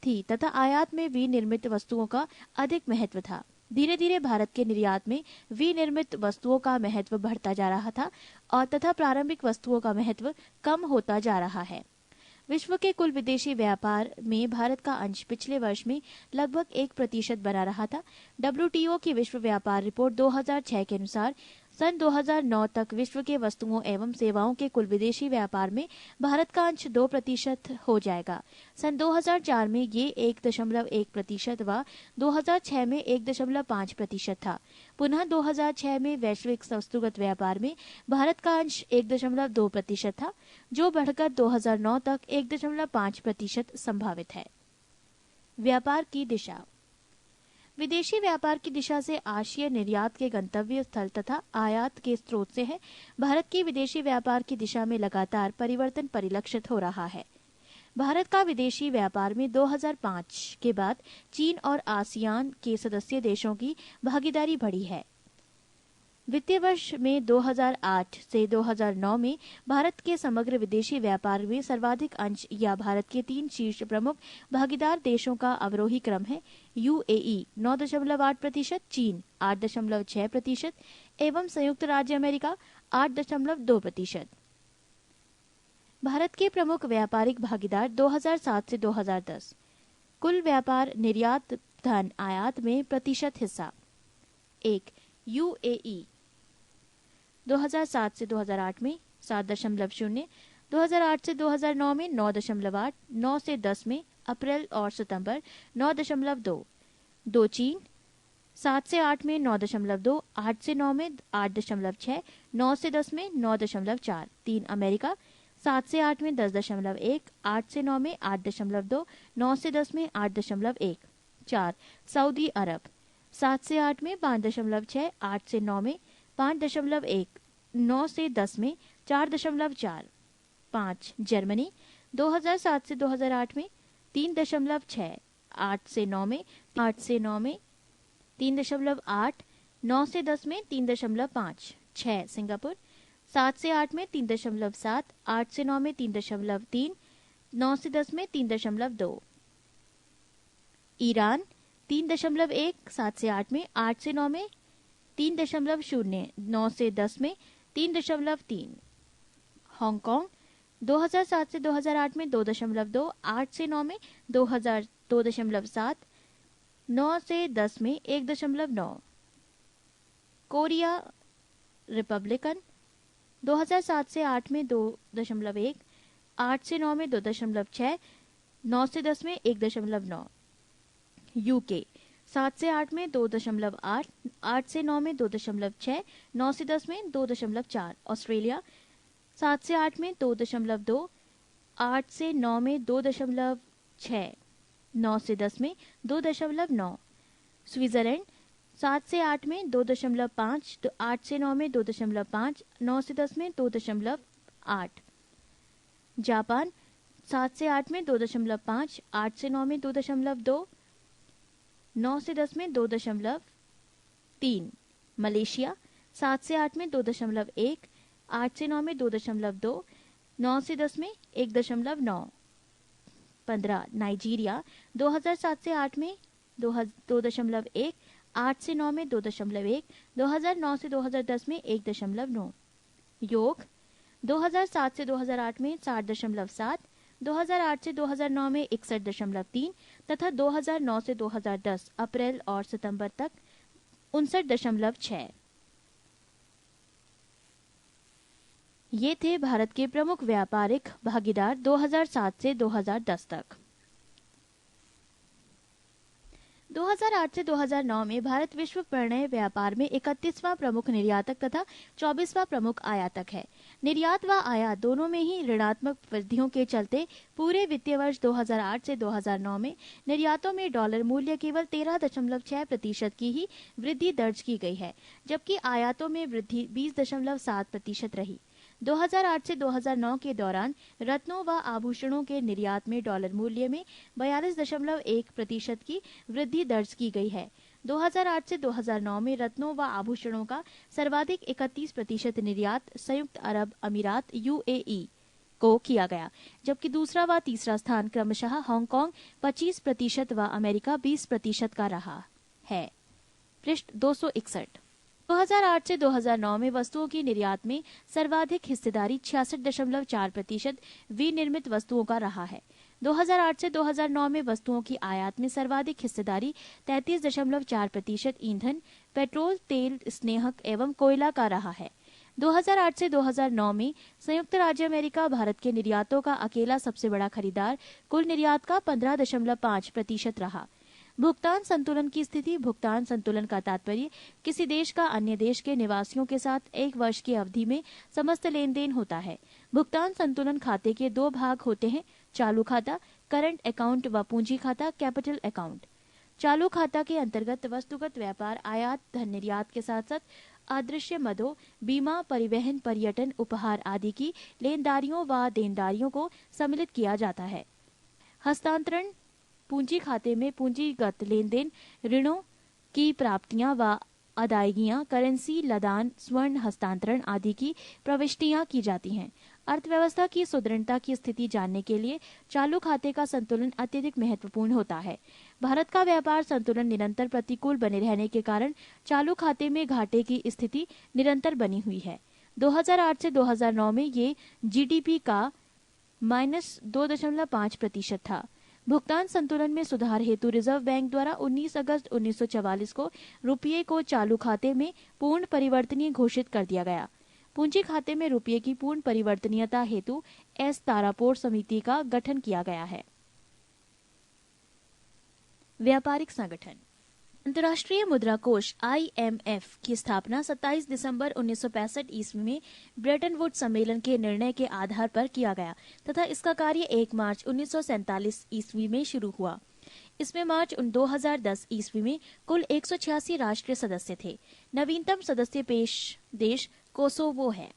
थी तथा आयात में विनिर्मित वस्तुओं का अधिक महत्व था। धीरे धीरे भारत के निर्यात में विनिर्मित वस्तुओं का महत्व बढ़ता जा रहा था और तथा प्रारंभिक वस्तुओं का महत्व कम होता जा रहा है। विश्व के कुल विदेशी व्यापार में भारत का अंश पिछले वर्ष में लगभग 1% बना रहा था। WTO की विश्व व्यापार रिपोर्ट 2006 के अनुसार सन 2009 तक विश्व के वस्तुओं एवं सेवाओं के कुल विदेशी व्यापार में भारत का अंश 2% हो जाएगा। सन 2004 में ये 1.1% व 2006 में 1.5% था। पुनः 2006 में वैश्विक वस्तुगत व्यापार में भारत का अंश 1.2% था, जो बढ़कर 2009 तक 1.5% संभावित है। व्यापार की दिशा। विदेशी व्यापार की दिशा से आशय निर्यात के गंतव्य स्थल तथा आयात के स्रोत से है। भारत की विदेशी व्यापार की दिशा में लगातार परिवर्तन परिलक्षित हो रहा है। भारत का विदेशी व्यापार में 2005 के बाद चीन और आसियान के सदस्य देशों की भागीदारी बढ़ी है। वित्तीय वर्ष में 2008 से 2009 में भारत के समग्र विदेशी व्यापार में सर्वाधिक अंश या भारत के 3 शीर्ष प्रमुख भागीदार देशों का अवरोही क्रम है। UAE 9.8%, चीन 8.6% एवं संयुक्त राज्य अमेरिका 8.2%। भारत के प्रमुख व्यापारिक भागीदार 2007 से 2010। कुल व्यापार निर्यात धन आयात में प्रतिशत हिस्सा। 1. UAE 2007 से 2008 में 7.0, 2008 से 2009 में 9.8, 9 से 10 में अप्रैल और सितंबर 9.2। 2 चीन 7 से 8 में 9.2, 8 से 9 में 8.6, 9 से 10 में 9.4। 3 अमेरिका 7 से 8 में 10.1, 8 से 9 में 8.2, 9 से 10 में 8.1। 4 सऊदी अरब 7 से 8 में 5.6, 8 से 9 में 5.1, 9 से 10 में 4.4। 5 जर्मनी 2007 से 2008 में 3.6, 8 से 9 में 3.8, 9 से 10 में 3.5। 6 सिंगापुर 7 से 8 में 3.7, 8 से 9 में 3.3, 9 से 10 में 3.2। ईरान 3.1, 7 से 8 में 8 से 9 में 3.0, 9 से 10 में 3.3। हांगकांग 2007 से 2008 में 2.2, 8 से 9 में 2.7, 9 से 10 में 1.9। कोरिया रिपब्लिकन 2007 से 8 में 2.1, 8 से 9 में 2.6, 9 से 10 में 1.9। यूके 7 से 8 में 2.8, 8 से 9 में 2.6, 9 से 10 में 2.4। ऑस्ट्रेलिया 7 से 8 में 2.2, 8 से 9 में 2.6, 9 से 10 में 2.9। स्विट्जरलैंड 7 से 8 में 2.5, 8 से 9 में 2.5, 9 से 10 में 2.8। जापान 7 से 8 में 2.5, 8 से 9 में 2.2, 9 से 10 में 2.3। मलेशिया 7 से 8 में 2.1, 8 से 9 में 2.2, 9 से 10 में 1.9। 15 नाइजीरिया 2007 से 8 में 2.1, 8 से 9 में 2.1, 2009 से 2010 में 1.9। योग 2007 से 2008 में 60.7, 2008 से 2009 में 61.3 तथा 2009 से 2010 अप्रैल और सितंबर तक 59.6। ये थे भारत के प्रमुख व्यापारिक भागीदार 2007 से 2010 तक। 2008 से 2009 में भारत विश्व परिणय व्यापार में 31वां प्रमुख निर्यातक तथा 24वां प्रमुख आयातक है। निर्यात व आयात दोनों में ही ऋणात्मक वृद्धियों के चलते पूरे वित्तीय वर्ष 2008 से 2009 में निर्यातों में डॉलर मूल्य केवल 13.6% की ही वृद्धि दर्ज की गई है, जबकि आयातों में वृद्धि 20.7% रही। 2008 से 2009 के दौरान रत्नों व आभूषणों के निर्यात में डॉलर मूल्य में 42.1% की वृद्धि दर्ज की गई है। 2008 से 2009 में रत्नों व आभूषणों का सर्वाधिक 31% निर्यात संयुक्त अरब अमीरात यूएई को किया गया, जबकि दूसरा व तीसरा स्थान क्रमशः हांगकांग 25% व अमेरिका 20% का रहा है। पृष्ठ 261। 2008 से 2009 में वस्तुओं की निर्यात में सर्वाधिक हिस्सेदारी 66.4% विनिर्मित वस्तुओं का रहा है। 2008 से 2009 में वस्तुओं की आयात में सर्वाधिक हिस्सेदारी 33.4% ईंधन, पेट्रोल, तेल, स्नेहक एवं कोयला का रहा है। 2008 से 2009 में संयुक्त राज्य अमेरिका भारत के निर्यातों का अकेला सबसे बड़ा खरीदार कुल निर्यात का 15.5% रहा। भुगतान संतुलन की स्थिति। भुगतान संतुलन का तात्पर्य किसी देश का अन्य देश के निवासियों के साथ एक वर्ष की अवधि में समस्त लेन देन होता है। भुगतान संतुलन खाते के दो भाग होते हैं, चालू खाता करंट अकाउंट व पूंजी खाता कैपिटल अकाउंट। चालू खाता के अंतर्गत वस्तुगत व्यापार, आयात, धन निर्यात के साथ साथ अदृश्य मदों, बीमा, परिवहन, पर्यटन, उपहार आदि की लेनदारियों व देनदारियों को सम्मिलित किया जाता है। हस्तांतरण पूंजी खाते में पूंजीगत लेन देन, ऋणों की प्राप्तियां व अदायगियां, करेंसी लदान, स्वर्ण हस्तांतरण आदि की प्रविष्टियां की जाती हैं। अर्थव्यवस्था की सुदृढ़ता की स्थिति जानने के लिए चालू खाते का संतुलन अत्यधिक महत्वपूर्ण होता है। भारत का व्यापार संतुलन निरंतर प्रतिकूल बने रहने के कारण चालू खाते में घाटे की स्थिति निरंतर बनी हुई है। 2008 से 2009 में ये जीडीपी का -2.5% था। भुगतान संतुलन में सुधार हेतु रिजर्व बैंक द्वारा 19 अगस्त 1944 को रुपये को चालू खाते में पूर्ण परिवर्तनीय घोषित कर दिया गया। पूंजी खाते में रुपये की पूर्ण परिवर्तनीयता हेतु एस तारापोर समिति का गठन किया गया है। व्यापारिक संगठन। अंतर्राष्ट्रीय मुद्रा कोष IMF की स्थापना 27 दिसंबर 1965 ईस्वी में ब्रेटन वुड्स सम्मेलन के निर्णय के आधार पर किया गया तथा इसका कार्य 1 मार्च 1947 ईस्वी में शुरू हुआ। इसमें मार्च 2010 ईस्वी में कुल 186 राष्ट्रीय सदस्य थे। नवीनतम सदस्य देश कोसोवो है।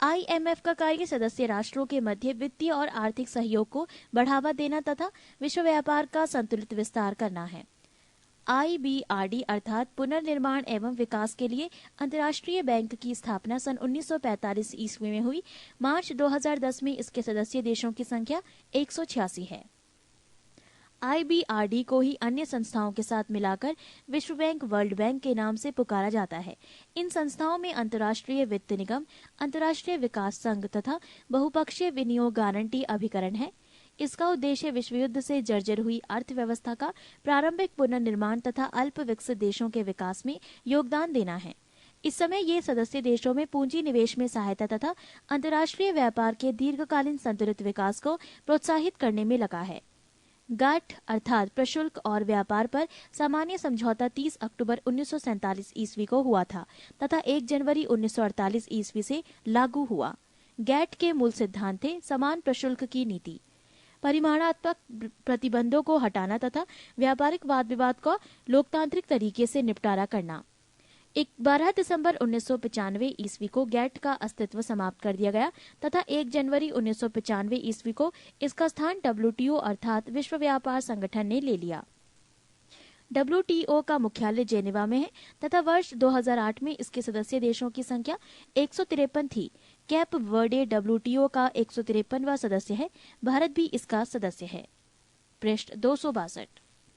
IMF का कार्य सदस्य राष्ट्रों के मध्य वित्तीय और आर्थिक सहयोग को बढ़ावा देना तथा विश्व व्यापार का संतुलित विस्तार करना है। IBRD अर्थात पुनर्निर्माण एवं विकास के लिए अंतर्राष्ट्रीय बैंक की स्थापना सन 1945 ईस्वी में हुई। मार्च 2010 में इसके सदस्य देशों की संख्या 186 है। IBRD को ही अन्य संस्थाओं के साथ मिलाकर विश्व बैंक, वर्ल्ड बैंक के नाम से पुकारा जाता है। इन संस्थाओं में अंतर्राष्ट्रीय वित्त निगम, अंतर्राष्ट्रीय विकास संघ तथा बहुपक्षीय विनियोग गारंटी अभिकरण है। इसका उद्देश्य विश्व युद्ध से जर्जर हुई अर्थव्यवस्था का प्रारंभिक पुनर्निर्माण तथा अल्प विकसित देशों के विकास में योगदान देना है। इस समय ये सदस्य देशों में पूंजी निवेश में सहायता तथा अंतर्राष्ट्रीय व्यापार के दीर्घकालीन संतुलित विकास को प्रोत्साहित करने में लगा है। गाट अर्थात प्रशुल्क और व्यापार पर सामान्य समझौता 30 अक्टूबर 1947 ईस्वी को हुआ था तथा 1 जनवरी 1948 ईस्वी से लागू हुआ। गैट के मूल सिद्धांत थे समान प्रशुल्क की नीति, परिमाणात्मक प्रतिबंधों को हटाना तथा व्यापारिक वाद विवाद का लोकतांत्रिक तरीके से निपटारा करना। 12 दिसंबर 1995 ईस्वी को गैट का अस्तित्व समाप्त कर दिया गया तथा 1 जनवरी 1995 ईस्वी को इसका स्थान WTO अर्थात विश्व व्यापार संगठन ने ले लिया। WTO का मुख्यालय जेनेवा में है तथा वर्ष 2008 में इसके सदस्य देशों की संख्या 153 थी। कैप वर्डे WTO का 153वां सदस्य है। भारत भी इसका सदस्य है। पृष्ठ 262।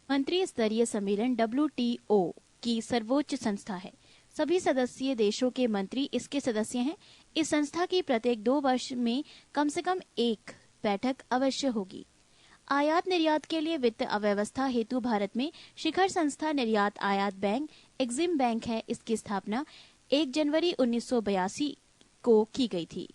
मंत्री स्तरीय सम्मेलन WTO की सर्वोच्च संस्था है। सभी सदस्य देशों के मंत्री इसके सदस्य हैं। इस संस्था की प्रत्येक 2 वर्ष में कम से कम एक बैठक अवश्य होगी। आयात निर्यात के लिए वित्त अव्यवस्था हेतु भारत में शिखर संस्था निर्यात आयात बैंक एक्जिम बैंक है। इसकी स्थापना 1 जनवरी 1982 को की गई थी।